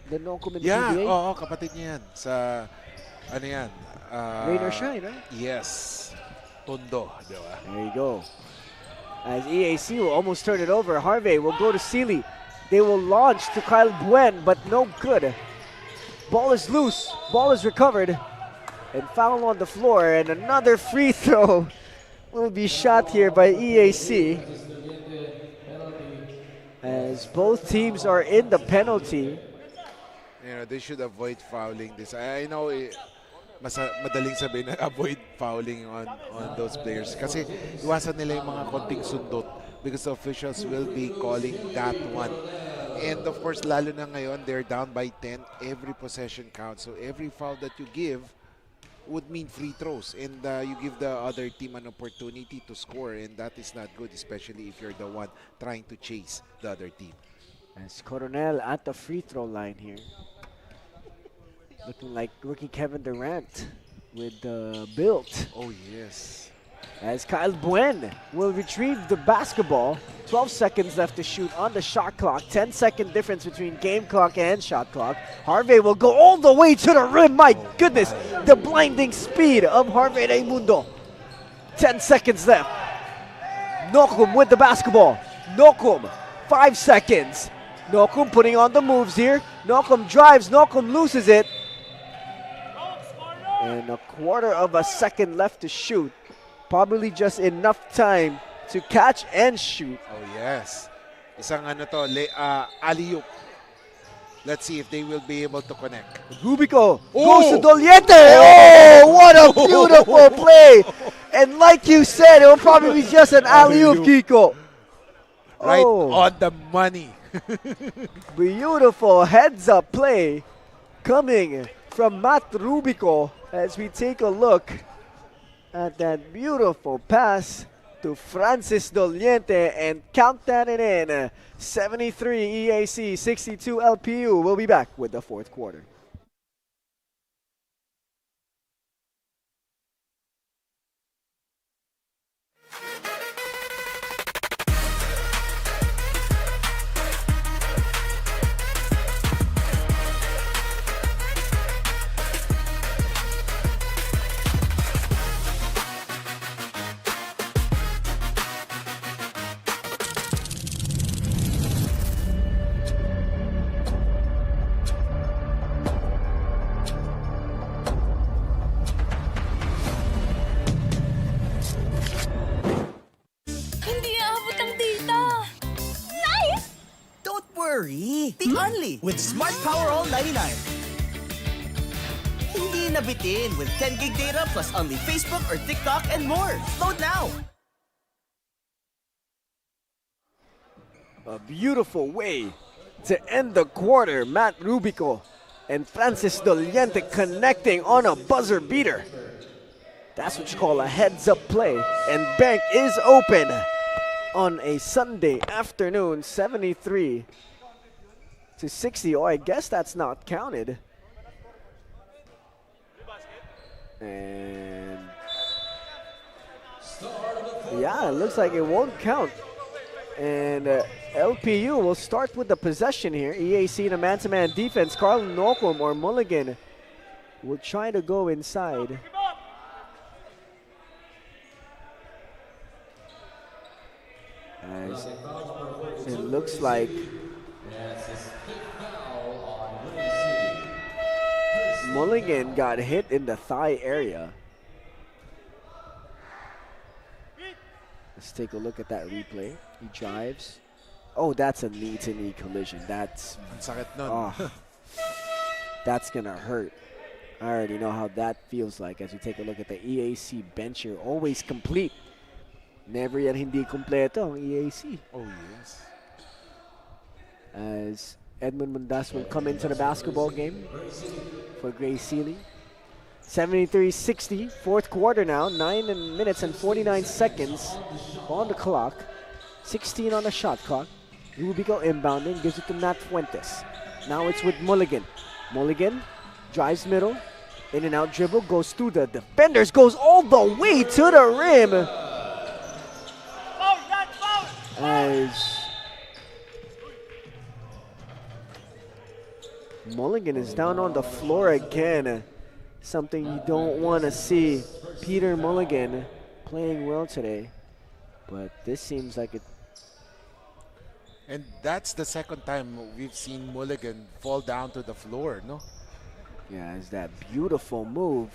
the Nokum in the PBA? Yeah, oo, kapatid niya yan. Sa, ano yan? Rain or shine, right? Yes. Tondo, di ba? There you go. As EAC will almost turn it over, Harvey will go to Sealy. They will launch to Kyle Buen, but no good. Ball is loose. Ball is recovered. And foul on the floor, and another free throw will be shot here by EAC. As both teams are in the penalty. You know, they should avoid fouling this. I know madaling sabihin na avoid fouling on those players. Kasi iwasan nila yung mga konting sundot because the officials will be calling that one. And of course, lalo na ngayon, they're down by 10. Every possession counts. So every foul that you give would mean free throws. And you give the other team an opportunity to score. And that is not good, especially if you're the one trying to chase the other team. As Coronel at the free throw line here. Looking like rookie Kevin Durant with the build. Oh, yes. As Kyle Buen will retrieve the basketball. 12 seconds left to shoot on the shot clock. 10-second difference between game clock and shot clock. Harvey will go all the way to the rim. My goodness, the blinding speed of Harvey Raymundo. 10 seconds left. Nokum with the basketball. Nokum, 5 seconds. Nokum putting on the moves here. Nokum drives, Nokum loses it. And a quarter of a second left to shoot. Probably just enough time to catch and shoot. Oh, yes. Isang ano to, alley-oop. Let's see if they will be able to connect. Rubico goes to Doliente. Oh, what a beautiful play. And like you said, it will probably be just an alley-oop, Kiko. Right on the money. Beautiful heads-up play coming from Matt Rubico as we take a look at that beautiful pass to Francis Doliente and count that in. 73 EAC, 62 LPU. We'll be back with the fourth quarter. Hindi aabot ang data. Nice! Don't worry! The Only with Smart Power All 99. Hindi nabitin with 10 gig data plus Only Facebook or TikTok and more. Load now! A beautiful way to end the quarter. Matt Rubico and Francis Doliente connecting on a buzzer beater. That's what you call a heads-up play. And bank is open on a Sunday afternoon, 73 to 60. Oh, I guess that's not counted. And yeah, it looks like it won't count. And LPU will start with the possession here. EAC in a man-to-man defense. Carl Nocum or Mulligan will try to go inside. As it looks like Mulligan got hit in the thigh area. Let's take a look at that replay. He drives. Oh, that's a knee-to-knee collision. That's that's gonna hurt. I already know how that feels like as we take a look at the EAC bencher. Always complete. Never yet hindi kompleto ang EAC. Oh, yes. As Edmund Mundas will come into the basketball game for Grace Sealy. 73-60, fourth quarter now. 9 minutes and 49 seconds on the clock. 16 on the shot clock. Rubico inbounding, gives it to Nat Fuentes. Now it's with Mulligan. Mulligan drives middle, in and out dribble, goes through the defenders, goes all the way to the rim. As Mulligan is down on the floor again. Something you don't want to see. Peter Mulligan playing well today, but this seems like it. And that's the second time we've seen Mulligan fall down to the floor, no? Yeah, it's that beautiful move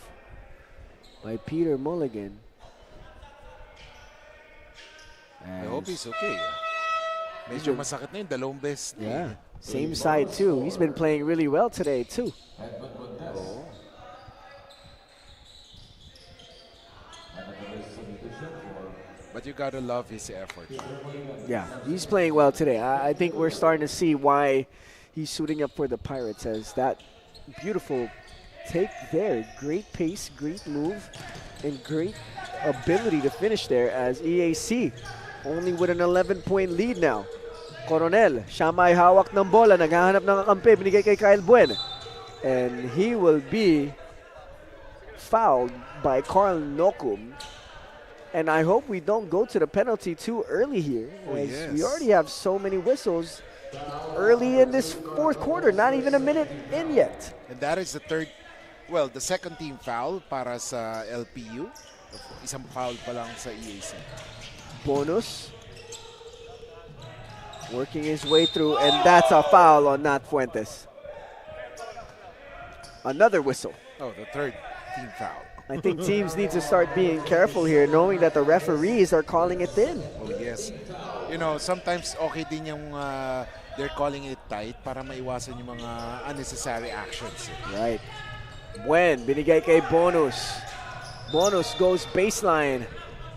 by Peter Mulligan. I hope he's okay. Medyo masakit na yung dalawang beses. Yeah, same side too. He's been playing really well today too. Oh. But you gotta love his effort. Yeah, he's playing well today. I think we're starting to see why he's suiting up for the Pirates, as that beautiful take there. Great pace, great move, and great ability to finish there as EAC only with an 11-point lead now. Coronel, siya may hawak ng bola, naghahanap ng kakampi, binigay kay Kyle Buen. And he will be fouled by Carl Nocum. And I hope we don't go to the penalty too early here, as we already have so many whistles early in this fourth quarter, not even a minute in yet. And that is the the second team foul para sa LPU. Isang foul pa lang sa EAC. Bonus working his way through, and that's a foul on Nat Fuentes. Another whistle. Oh, the third team foul. I think teams need to start being careful here, knowing that the referees are calling it in. Oh, yes. You know, sometimes okay din yung they're calling it tight para maiwasan yung mga unnecessary actions. Right. Buen, binigay kay Bonus. Bonus goes baseline,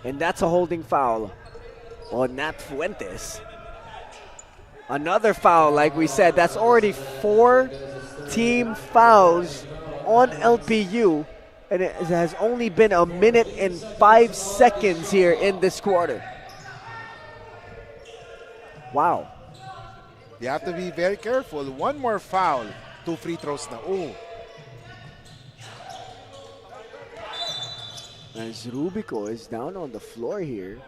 and that's a holding foul on Nat Fuentes. Another foul, like we said. That's already 4 team fouls on LPU. And it has only been a minute and 5 seconds here in this quarter. Wow. You have to be very careful. One more foul. 2 free throws na. Oh. As Rubico is down on the floor here.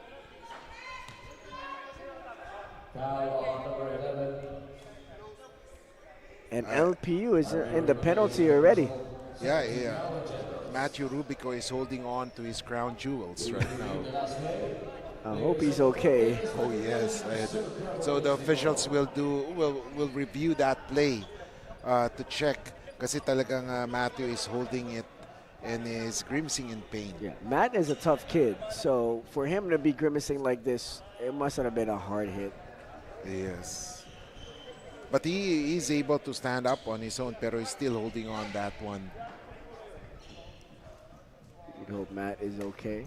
And LPU is in the penalty already. Yeah, yeah. Matthew Rubico is holding on to his crown jewels right now. I hope he's okay. Oh yes. So the officials will review that play to check kasi talagang Matthew is holding it and is grimacing in pain. Yeah, Matt is a tough kid, so for him to be grimacing like this, it must have been a hard hit. Yes. But he is able to stand up on his own, pero he's still holding on that one. We hope Matt is okay.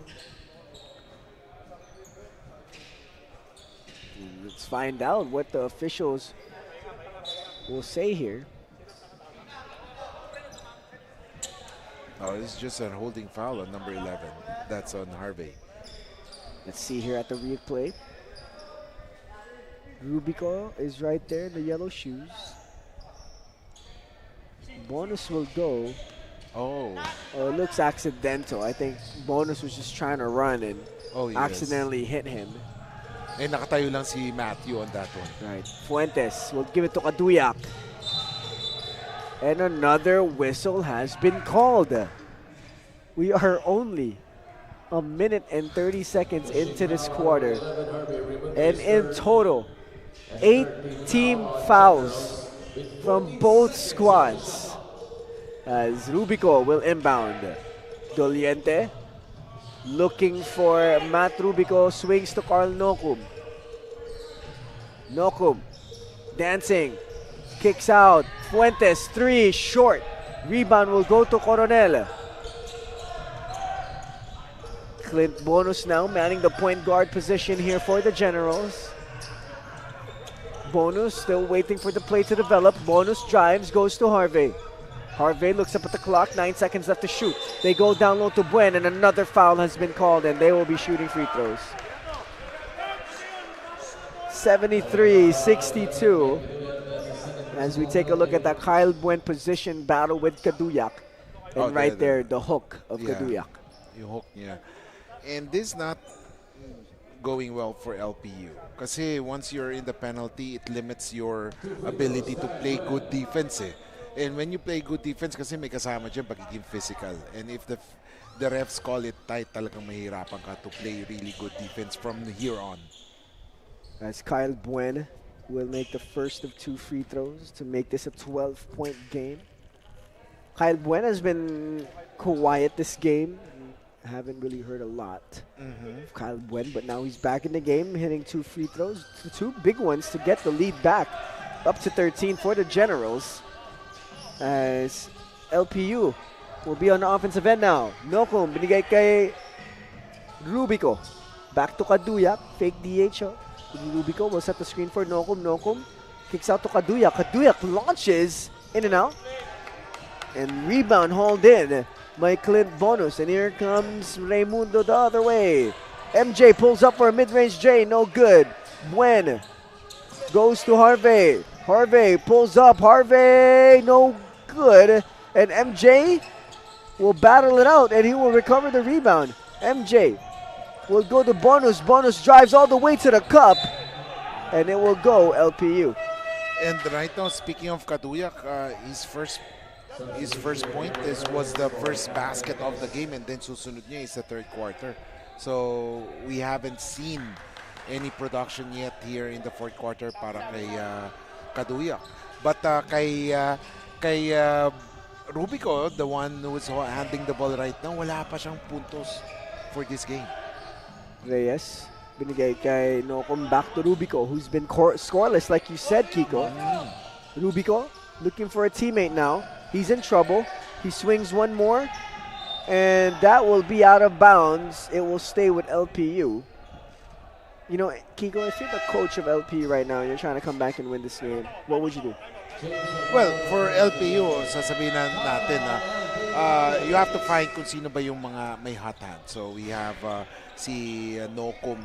Let's find out what the officials will say here. Oh, it's just a holding foul on number 11. That's on Harvey. Let's see here at the replay. Rubico is right there in the yellow shoes. Bonus will go. Oh. Oh, it looks accidental. I think Bonus was just trying to run and accidentally hit him. Eh, nakatayo lang si Matthew on that one. Right. Fuentes will give it to Kaduyak. And another whistle has been called. We are only a minute and 30 seconds into this quarter. And in total, 8 team fouls from both squads. As Rubico will inbound. Doliente looking for Matt Rubico, swings to Carl Nokum. Nokum dancing, kicks out. Fuentes, 3, short. Rebound will go to Coronel. Clint Bonus now manning the point guard position here for the Generals. Bonus still waiting for the play to develop. Bonus drives, goes to Harvey. Harvey looks up at the clock, 9 seconds left to shoot. They go down low to Buen, and another foul has been called, and they will be shooting free throws. 73-62. As we take a look at that Kyle Buen position battle with Kaduyak. And right there, the hook of Kaduyak. Yung hook niya. And this not going well for LPU. Kasi once you're in the penalty, it limits your ability to play good defense eh. And when you play good defense, kasi may kasama dyan pagiging physical. And if the refs call it tight, talagang mahirapan ka to play really good defense from here on. As Kyle Buen will make the first of 2 free throws to make this a 12-point game. Kyle Buen has been quiet this game. Haven't really heard a lot of Kyle Buen, but now he's back in the game, hitting 2 free throws, 2 big ones to get the lead back up to 13 for the Generals. As LPU will be on the offensive end now. Nokum, binigay kay Rubico. Back to Kaduyak, fake DHO. Rubico will set the screen for Nokum. Nokum kicks out to Kaduyak. Kaduyak launches in and out. And rebound hauled in by Clint Bonus. And here comes Raimundo the other way. MJ pulls up for a mid-range J, no good. Buen goes to Harvey. Harvey pulls up. Harvey, no good. And MJ will battle it out, and he will recover the rebound. MJ will go to Bonus. Bonus drives all the way to the cup, and it will go LPU. And right now, speaking of Kaduyak, his first point was the first basket of the game, and then susunod niya is the 3rd quarter. So we haven't seen any production yet here in the 4th quarter para kay Kaduyak. But kay Rubico, the one who is handling the ball right now, wala pa siyang puntos for this game. Reyes, binigay kay Nokum, back to Rubico, who's been scoreless like you said, Kiko. Rubico looking for a teammate now. He's in trouble. He swings one more, and that will be out of bounds. It will stay with LPU. You know, Kiko, if you're the coach of LPU right now, you're trying to come back and win this game, what would you do? Well, for LPU, sasabihin natin na you have to find kung sino ba yung mga may hot hand. So we have si Nocum,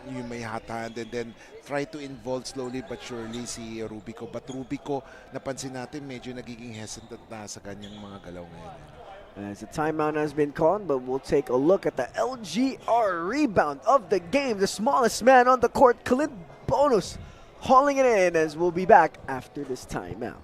yung may hot hand, and then try to involve slowly but surely si Rubico. But Rubico, napansin natin, medyo nagiging hesitant na sa kanyang mga galaw ngayon. As the timeout has been called, but we'll take a look at the LGR rebound of the game. The smallest man on the court, Clint Bonus, hauling it in, as we'll be back after this timeout.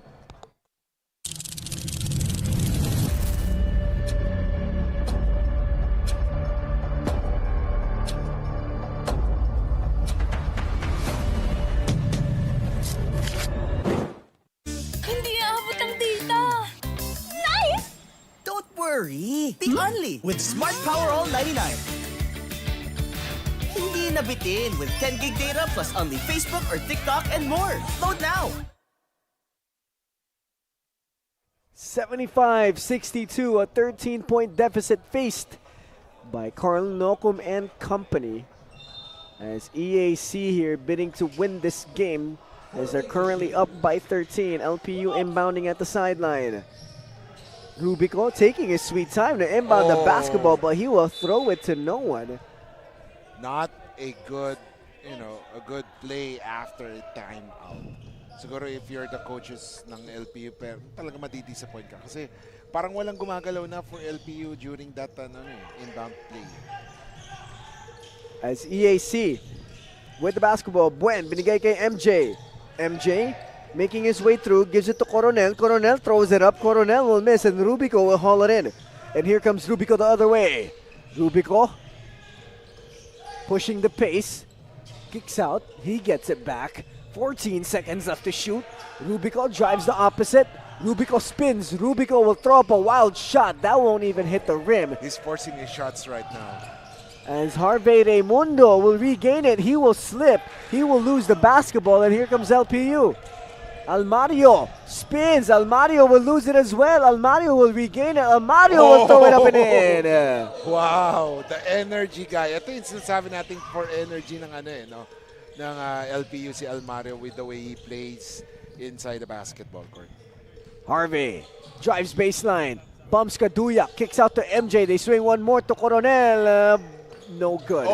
Hindi aabot ang data. Nice! Don't worry! Be only with Smart Power All 99. Hindi nabitin with 10 gig data plus only Facebook or TikTok and more. Load now! 75-62, a 13-point deficit faced by Carl Nocum and company. As EAC here bidding to win this game, as they're currently up by 13. LPU inbounding at the sideline. Rubico taking his sweet time to inbound the basketball, but he will throw it to no one. Not a good, a good play after a timeout. Siguro if you're the coaches ng LPU, talaga madidisappoint ka. Kasi parang walang gumagalaw na for LPU during that inbound play. As EAC with the basketball, Buen binigay kay MJ. MJ making his way through, gives it to Coronel. Coronel throws it up. Coronel will miss, and Rubico will haul it in. And here comes Rubico the other way. Rubico pushing the pace, kicks out. He gets it back. 14 seconds left to shoot. Rubico drives the opposite. Rubico spins. Rubico will throw up a wild shot. That won't even hit the rim. He's forcing his shots right now. As Harvey Raimundo will regain it, he will slip. He will lose the basketball, and here comes LPU. Almario spins. Almario will lose it as well. Almario will regain it. Almario will throw it up and in. Wow, the energy guy. Ito yung sinasabi natin for energy ng ng LPU si Almario with the way he plays inside the basketball court. Harvey drives baseline. Bumps Kaduyak. Kicks out to MJ. They swing one more to Coronel. No good.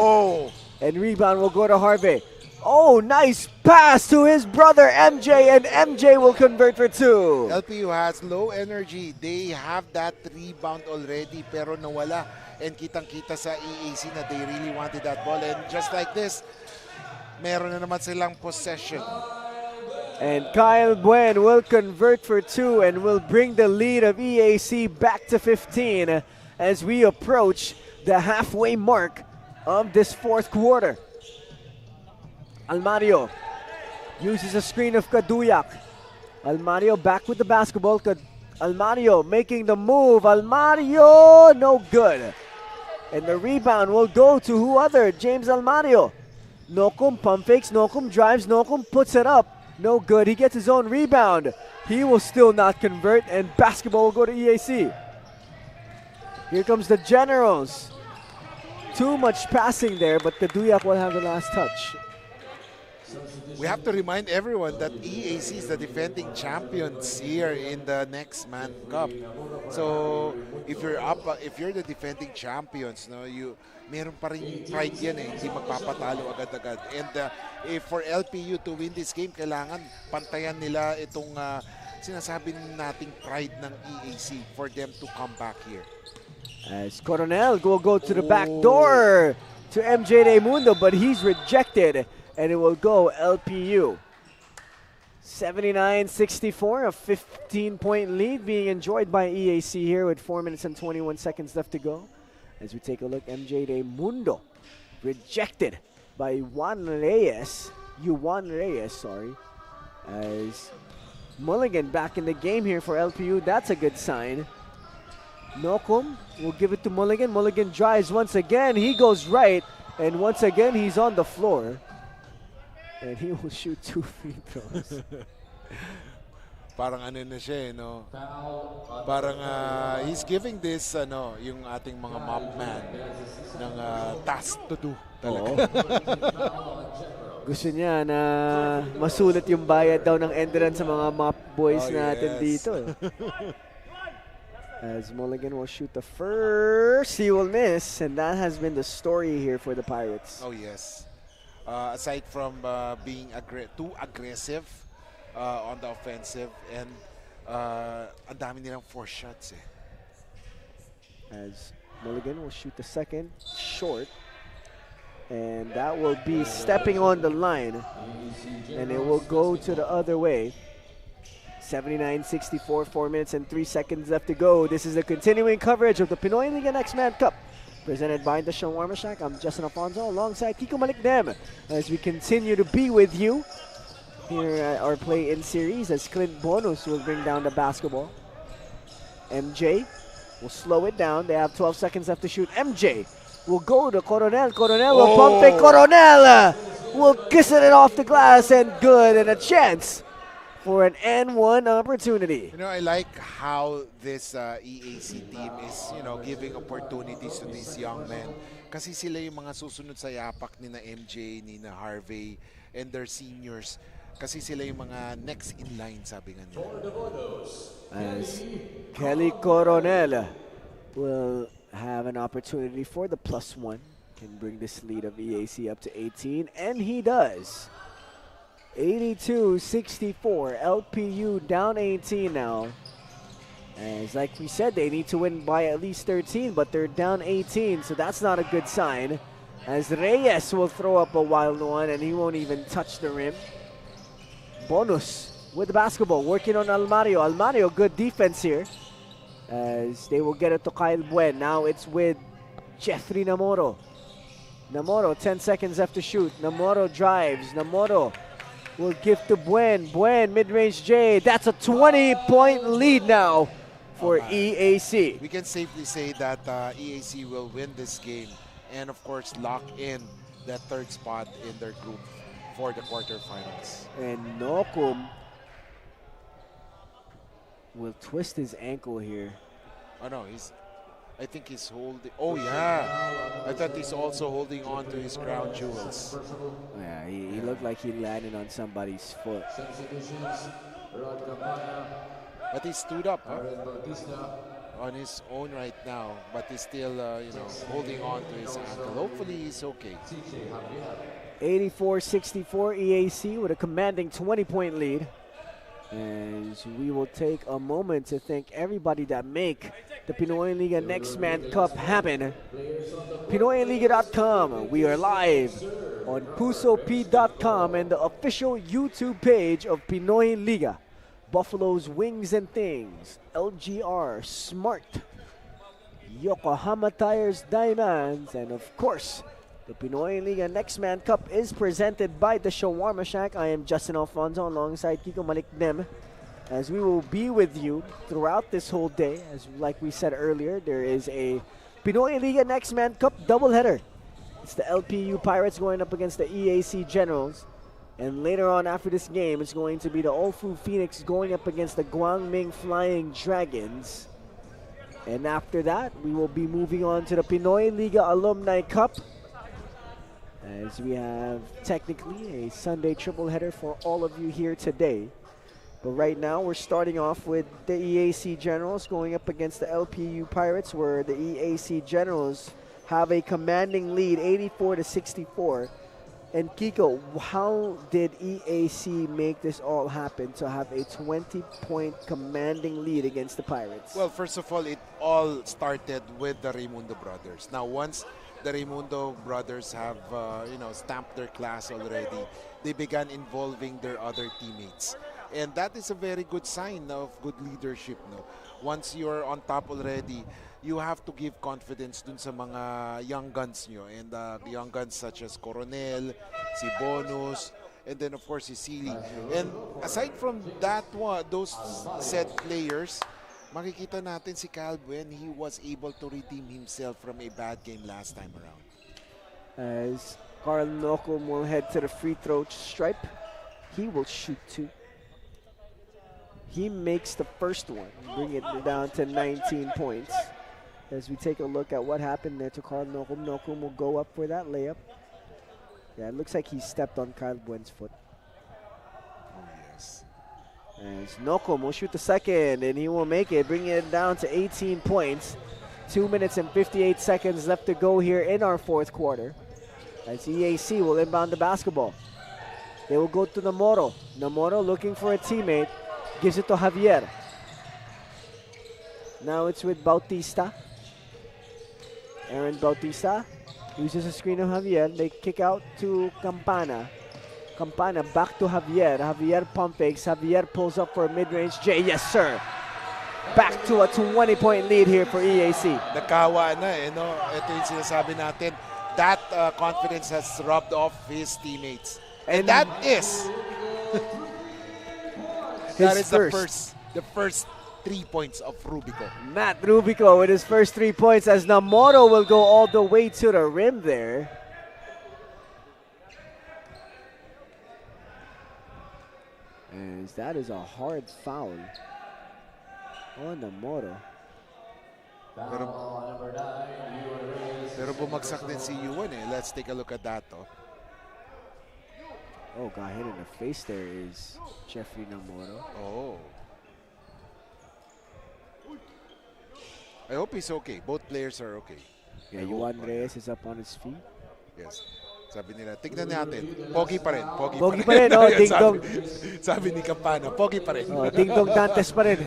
And rebound will go to Harvey. Oh, nice pass to his brother MJ, and MJ will convert for two. LPU has low energy. They have that rebound already, pero nawala. And kitang-kita sa EAC na they really wanted that ball. And just like this, meron na naman silang possession. And Kyle Buen will convert for two and will bring the lead of EAC back to 15 as we approach the halfway mark of this fourth quarter. Almario uses a screen of Kaduyak. Almario back with the basketball. Almario making the move. Almario, no good. And the rebound will go to who other? James Almario. Nocum pump fakes. Nocum drives. Nocum puts it up. No good. He gets his own rebound. He will still not convert, and basketball will go to EAC. Here comes the Generals. Too much passing there, but Kaduyak will have the last touch. We have to remind everyone that EAC is the defending champions here in the Nextman Cup. So if you're the defending champions, meron pa rin pride yan hindi magpapatalo agad-agad. And if for LPU to win this game, kailangan pantayan nila itong sinasabi nating pride ng EAC for them to come back here. As Coronel will go to the back door to MJ Raimundo, but he's rejected. And it will go LPU. 79-64, a 15-point lead being enjoyed by EAC here with 4 minutes and 21 seconds left to go. As we take a look, MJ Raimundo rejected by Juan Reyes, sorry. As Mulligan back in the game here for LPU, that's a good sign. Nocum will give it to Mulligan. Mulligan drives once again. He goes right, and once again he's on the floor. And he will shoot 2 free throws. Parang na siya, Parang he's giving this, yung ating mga mop man ng task to do. Talaga. Gusto niya na masulit yung bayad daw ng Enderun sa mga mop boys natin dito. As Mulligan will shoot the first, he will miss, and that has been the story here for the Pirates. Oh yes. Aside from being too aggressive on the offensive, and ang dami nilang 4 shots eh. As Mulligan will shoot the second, short, and that will be stepping on the line, and it will go to the other way. 79-64, 4 minutes and 3 seconds left to go. This is the continuing coverage of the Pinoyliga Nextman Cup, presented by the Shawarma Shack. I'm Justin Alfonso alongside Kiko Malikdem as we continue to be with you here at our play-in series as Clint Bonus will bring down the basketball. MJ will slow it down. They have 12 seconds left to shoot. MJ will go to Coronel. Coronel will pump it. Coronel will kiss it off the glass, and good, and a chance for an N1 opportunity. You know, I like how this EAC team is, giving opportunities to these young men. Kasi sila yung mga susunod sa yapak ni na MJ, ni na Harvey, and their seniors. Kasi sila yung mga next in line, sabi nga nila. As Kelly Coronel will have an opportunity for the +1. Can bring this lead of EAC up to 18, and he does. 82-64, LPU down 18 now. As like we said, they need to win by at least 13, but they're down 18, so that's not a good sign. As Reyes will throw up a wild one, and he won't even touch the rim. Bonus with the basketball, working on Almario. Almario, good defense here. As they will get it to Kyle Buen. Now it's with Jeffrey Namoro. Namoro, 10 seconds left to shoot. Namoro drives. Namoro will give to Buen. Buen, mid-range J. That's a 20-point lead now for EAC. We can safely say that EAC will win this game and, of course, lock in that 3rd spot in their group for the quarterfinals. And Nokum will twist his ankle here. Oh, no, I think he's holding. Oh, yeah. I thought he's also holding on to his crown jewels. Yeah, he looked like he landed on somebody's foot. But he stood up on his own right now. But he's still, holding on to his ankle. Hopefully he's okay. 84-64 EAC with a commanding 20-point lead. As we will take a moment to thank everybody that make the Pinoyliga Nextman Cup happen. Pinoyliga.com. We are live on pusop.com and the official YouTube page of Pinoy Liga. Buffalo's Wings and Things, LGR, Smart, Yokohama Tires Diamonds, and of course, the Pinoyliga Nextman Cup is presented by the Shawarma Shack. I am Justin Alfonso alongside Kiko Malikdem, as we will be with you throughout this whole day. As like we said earlier, there is a Pinoyliga Nextman Cup doubleheader. It's the LPU Pirates going up against the EAC Generals. And later on after this game, it's going to be the Olfu Phoenix going up against the Guangming Flying Dragons. And after that, we will be moving on to the Pinoyliga Alumni Cup, as we have technically a Sunday triple header for all of you here today. But right now we're starting off with the EAC Generals going up against the LPU Pirates, where the EAC Generals have a commanding lead, 84-64. And Kiko, how did EAC make this all happen to have a 20-point commanding lead against the Pirates? Well, first of all, it all started with the Raimundo brothers. Now, once the Raimundo brothers have, stamped their class already, they began involving their other teammates. And that is a very good sign of good leadership. No? Once you're on top already, you have to give confidence dun sa mga young guns nyo. And young guns such as Coronel, si Bonus, and then of course si Sili. And aside from that one, those set players, makikita natin si Calvin, he was able to redeem himself from a bad game last time around. As Carl Nocum will head to the free throw stripe, he will shoot 2. He makes the first one, bring it down to 19 points. As we take a look at what happened there to Carl Nocum, Nocum will go up for that layup. Yeah, it looks like he stepped on Kyle Buen's foot. Oh, yes. As Nokom will shoot the second, and he will make it, bringing it down to 18 points. 2 minutes and 58 seconds left to go here in our fourth quarter. As EAC will inbound the basketball. They will go to Namoro. Namoro looking for a teammate. Gives it to Javier. Now it's with Bautista. Aaron Bautista uses a screen of Javier. They kick out to Campana. Campana back to Javier. Javier pump fakes. Javier pulls up for a mid-range J. Yes, sir. Back to a 20-point lead here for EAC. Nakawa na eh, no? Ito yung sinasabi natin. That confidence has rubbed off his teammates. And that is the first 3 points of Rubico. Matt Rubico with his first 3 points as Namoro will go all the way to the rim there. And that is a hard foul on Namoro. Pero bumagsak din si Yuan eh. Let's take a look at that. Oh, got hit in the face there is Jeffrey Namoro. Oh. I hope he's okay. Both players are okay. Yeah, Juan Reyes is up on his feet. Yes. Sabi nila, tignan natin. Pogi pa rin. Pogi pa rin, oh, ding dong. Sabi ni Campana, pogi pa rin. Oh, ding dong Dantes pa rin.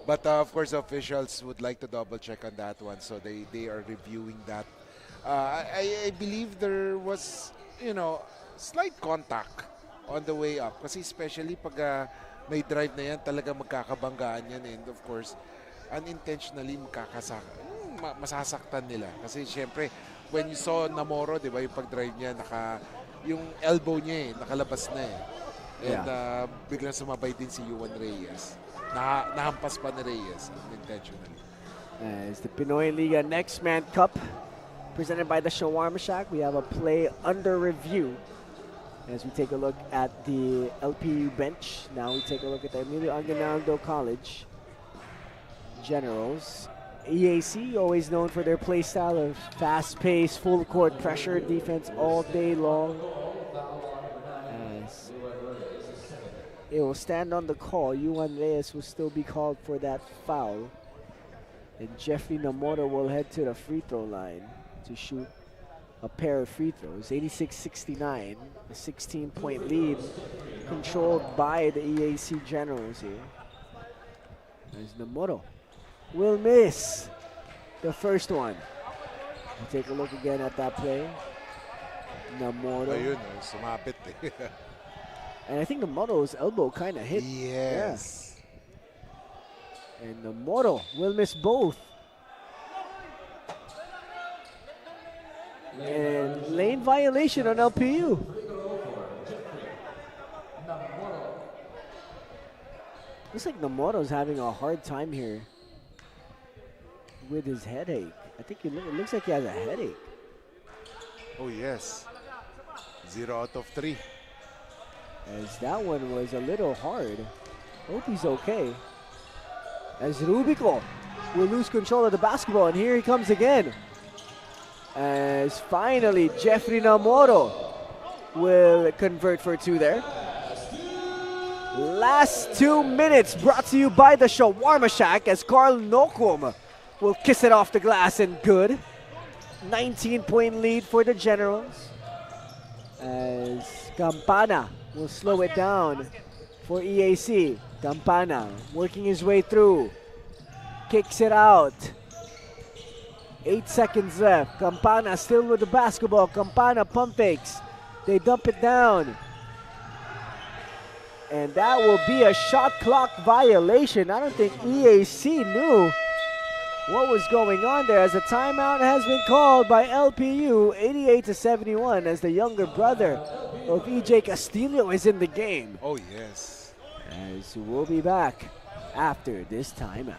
But of course, officials would like to double check on that one. So they are reviewing that. I believe there was, you know, slight contact on the way up. Kasi especially pag may drive na yan, talaga magkakabanggaan yan. And of course, unintentionally masasaktan nila. Kasi syempre, when you saw Namoro, di ba, yung pag-drive niya, yung elbow niya nakalabas na eh. And biglang sumabay din si Juan Reyes. Nahampas pa ni Reyes unintentionally. As the Pinoyliga Nextman Cup presented by the Shawarma Shack, we have a play under review. As we take a look at the LPU bench, now we take a look at the EMILIO Aguinaldo College Generals. EAC, always known for their play style of fast-paced, full-court pressure defense all day long. As it will stand on the call, Juan Reyes will still be called for that foul. And Jeffrey Namoro will head to the free throw line to shoot a pair of free throws. 86-69, a 16-point lead controlled by the EAC Generals here. There's Namoro. Will miss the first one. We'll take a look again at that play. Namoro. Ayun, sumapit eh. And I think Namoro's elbow kind of hit. Yes. Yeah. And Namoro will miss both. And lane violation on LPU. Looks like Namoro's having a hard time here with his headache. I think it looks like he has a headache. Oh yes. 0 out of 3. As that one was a little hard. Hope he's okay. As Rubico will lose control of the basketball, and here he comes again. As finally Jeffrey Namoro will convert for 2 there. Last 2 minutes brought to you by the Shawarma Shack as Carl Nokum will kiss it off the glass and good. 19-point lead for the Generals. As Campana will slow it down for EAC. Campana working his way through. Kicks it out. 8 seconds left. Campana still with the basketball. Campana pump fakes. They dump it down. And that will be a shot clock violation. I don't think EAC knew what was going on there, as a timeout has been called by LPU, 88-71, as the younger brother of EJ Castillo is in the game. Oh yes. As we'll be back after this timeout.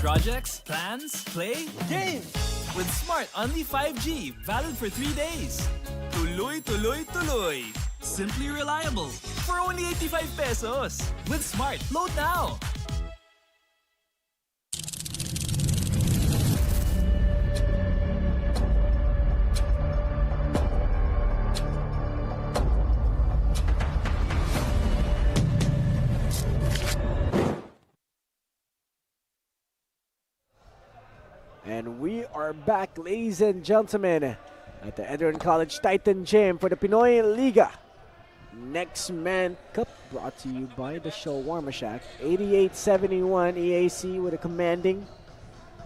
Projects, plans, play, game! With Smart Only 5G, valid for 3 days. Tuloy, tuloy, tuloy. Simply reliable. For only 85 pesos. With Smart, load now. back, ladies and gentlemen, at the ENDERUN College Titan Gym for the Pinoyliga Nextman Cup, brought to you by the Shawarma Shack. 88-71 EAC with a commanding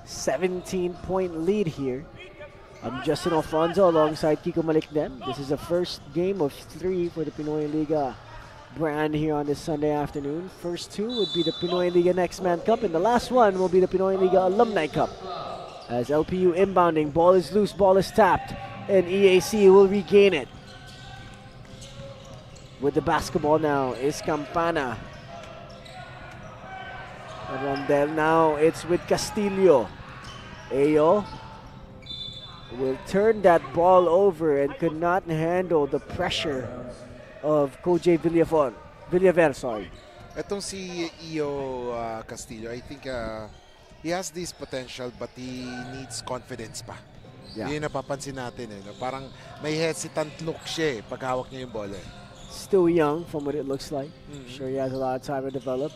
17-point lead here. I'm Justin Alfonso alongside Kiko Malikden. This is the first game of 3 for the Pinoyliga brand here on this Sunday afternoon. First 2 would be the Pinoyliga Nextman Cup, and the last one will be the Pinoyliga Alumni Cup. As LPU inbounding, ball is loose, ball is tapped, and EAC will regain it. With the basketball now is Campana. Rondel now, it's with Castillo. Ayo will turn that ball over and could not handle the pressure of Coach Villaver, sorry. Etong si Iyo Castillo, I think he has this potential but he needs confidence pa. Yeah. Yun yung napapansin natin. No? Parang may hesitant look siya pag hawak niya yung bola. Still young from what it looks like. Sure he has a lot of time to develop.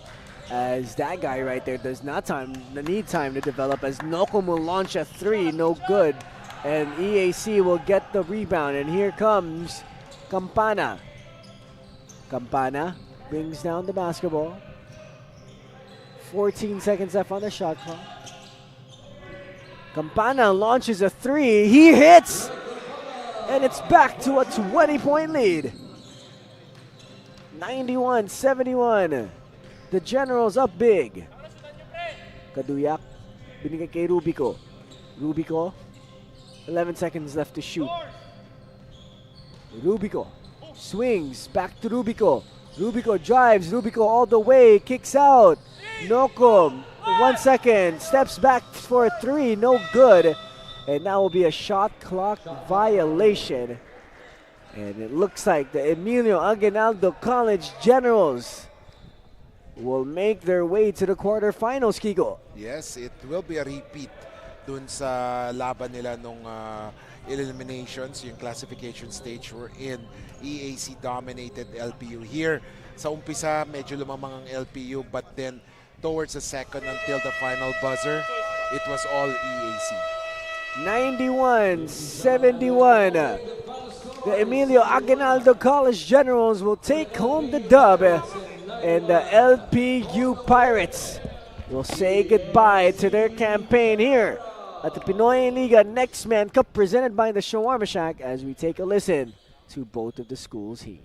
As that guy right there does not need time to develop, as Nocum will launch a 3, no good. And EAC will get the rebound, and here comes Campana. Campana brings down the basketball. 14 seconds left on the shot clock. Campana launches a 3, he hits! And it's back to a 20-point lead. 91-71. The Generals up big. Kaduyak, binigay kay Rubico. Rubico, 11 seconds left to shoot. Rubico swings back to Rubico. Rubico drives, Rubico all the way, kicks out. Nocum, 1 second, steps back for a 3, no good. And now will be a shot clock violation. And it looks like the EMILIO Aguinaldo College Generals will make their way to the quarterfinals, Kiko. Yes, it will be a repeat dun sa laban nila nung eliminations, yung classification stage we're in. EAC dominated LPU here. Sa umpisa, medyo lumamang ang LPU, but then towards the second until the final buzzer, it was all EAC. 91-71. The EMILIO Aguinaldo College Generals will take home the dub, and the LPU Pirates will say goodbye to their campaign here at the Pinoyliga Nextman Cup presented by the Shawarma Shack, as we take a listen to both of the schools' teams.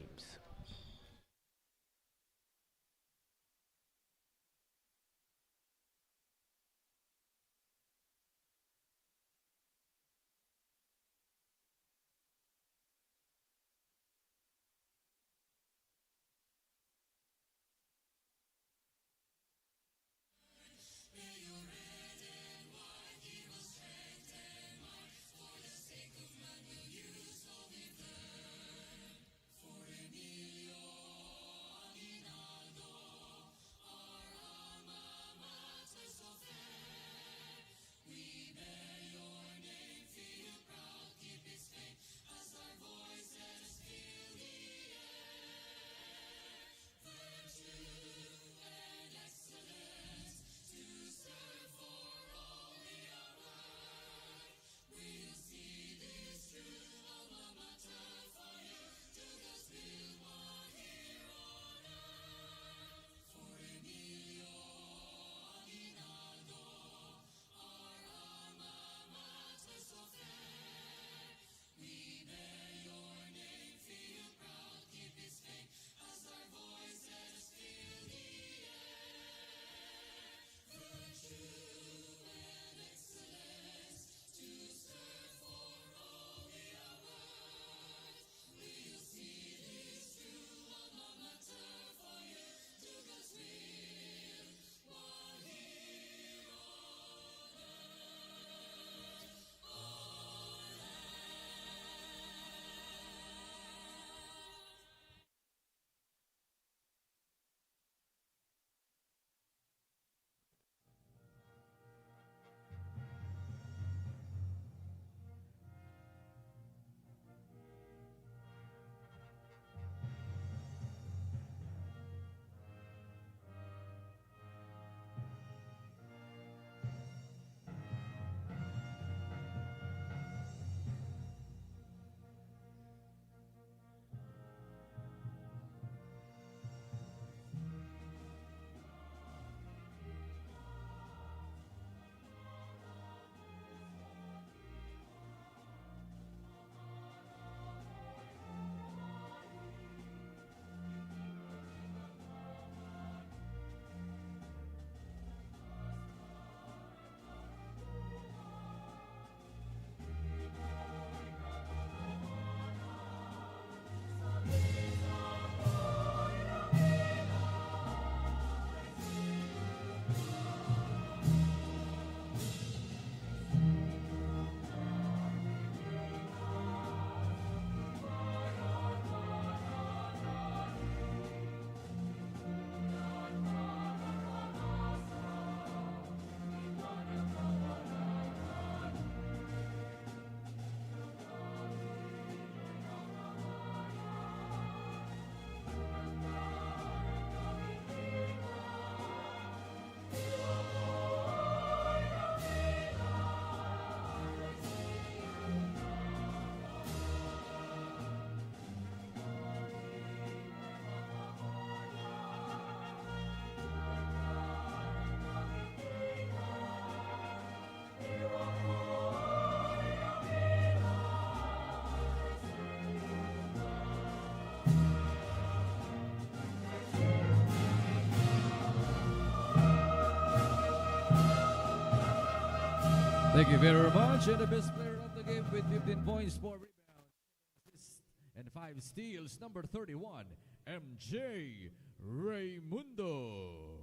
Thank you very much. And the best player of the game with 15 points, 4 rebounds, and 5 steals, number 31, MJ Raymundo.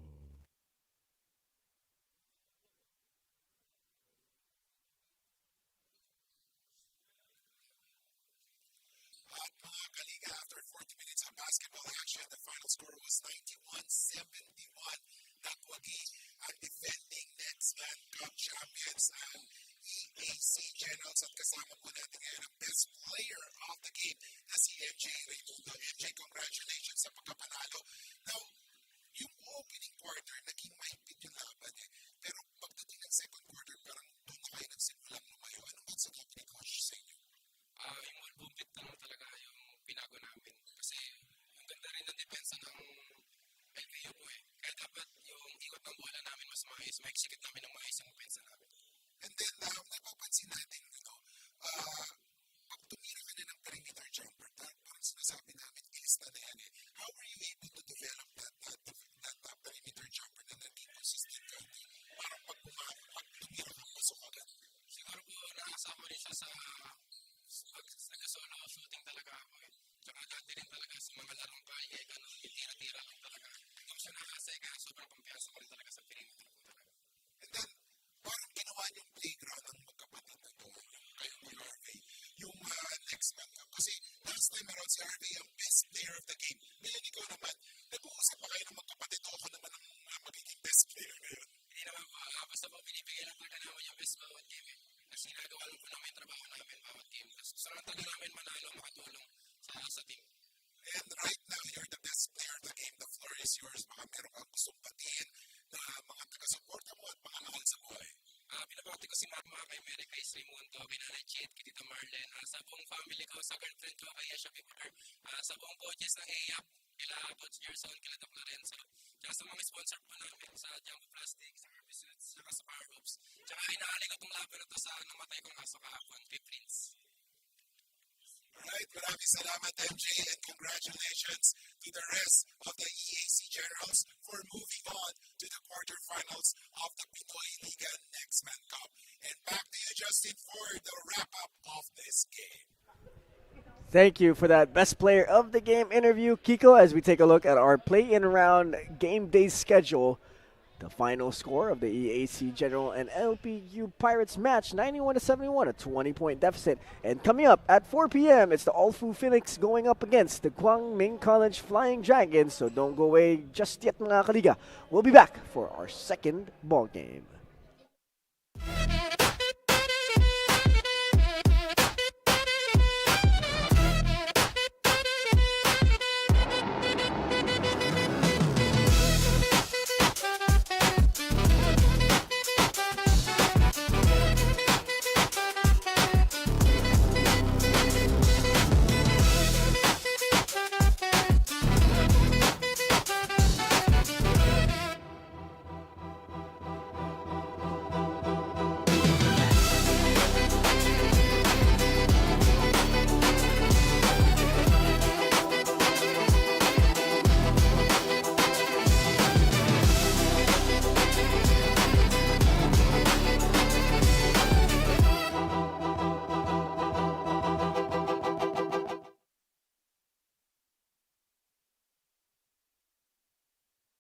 Mga kaliga, after 40 minutes of basketball action, the final score was 91-71. Nagwagi ang defending Nextman Cup champions ang EAC Generals at kasama po natin ngayon ang best player of the game na si MJ Raymundo. MJ, congratulations sa pagkapanalo. Now, yung opening quarter, naging mahigpit yung laban eh. Pero pagdating ng second quarter, parang doon na kayo nagsimulang lumayo. Anong sinabi ni coach sa inyo? Yung one boom bit lang talaga yung pinago namin. Kasi yung ganda rin ng depensa ng LYCUEM po eh. Kaya dapat yung ikot ng bola namin mas maayos, ma-execute namin ng maayos yung opensa namin. And then, napapansin natin, pag tumira ka na ng perimeter jumper, parang sinasabi namin, is na yan eh. How were you able to develop that perimeter jumper na naging consistent ka? Parang pag tumira ka, pasok agad. Siguro po, nakasama rin siya sa nag-solo shooting talaga ako eh. Tsaka dati rin talaga sa mga larong kaya, ganun, tira-tira lang talaga. Hindi ko siya nakasay, kaya sobrang pampiyansa ko rin talaga sa perimeter po talaga. And then, parang ginawa niyong playground ng magkapatid na ito, kayo ni Harvey, yung Nextman Cup. Kasi last time around si Harvey ang best player of the game. Ngayon ikaw naman, nag-uusap pa kayo ng magkapatid, ako naman ang magiging best player ngayon. Hindi naman po, basta po binibigay lang talaga naman yung best bawat game eh. Kasi nagawa lang po namin yung trabaho namin bawat game. Kasi gusto lang talaga namin manalo, makatulong sa team. And right now, you're the best player of the game. The floor is yours. Baka meron kang gustong batiin na mga taga-suporta mo at mga mahal sa buhay. Pinabati ko si Mama, kay Mary Grace Raymundo, kay Nanay Chit, kay Tita Marlene, sa buong family ko, sa girlfriend ko, kay Asha Piper, sa buong coaches ng EAP, kila Coach Gerson, kila Doc Lorenzo, tsaka sa mga sponsor po namin, sa Jumbo Plastic, sa Herbicides, tsaka sa Power Hoops. Tsaka inaali ko itong laban na ito sa namatay kong aso kahapon, kay Prince. Alright, maraming salamat MJ and congratulations to the rest of the EAC Generals for moving on to the quarterfinals of the Pinoyliga Nextman Cup. And back to you, Justin, for the wrap-up of this game. Thank you for that best player of the game interview, Kiko, as we take a look at our play-in round game day schedule. The final score of the EAC General and LPU Pirates match, 91-71, a 20-point deficit. And coming up at 4 p.m., it's the Olfu Phoenix going up against the Guangming College Flying Dragons. So don't go away just yet, mga kaliga. We'll be back for our second ball game.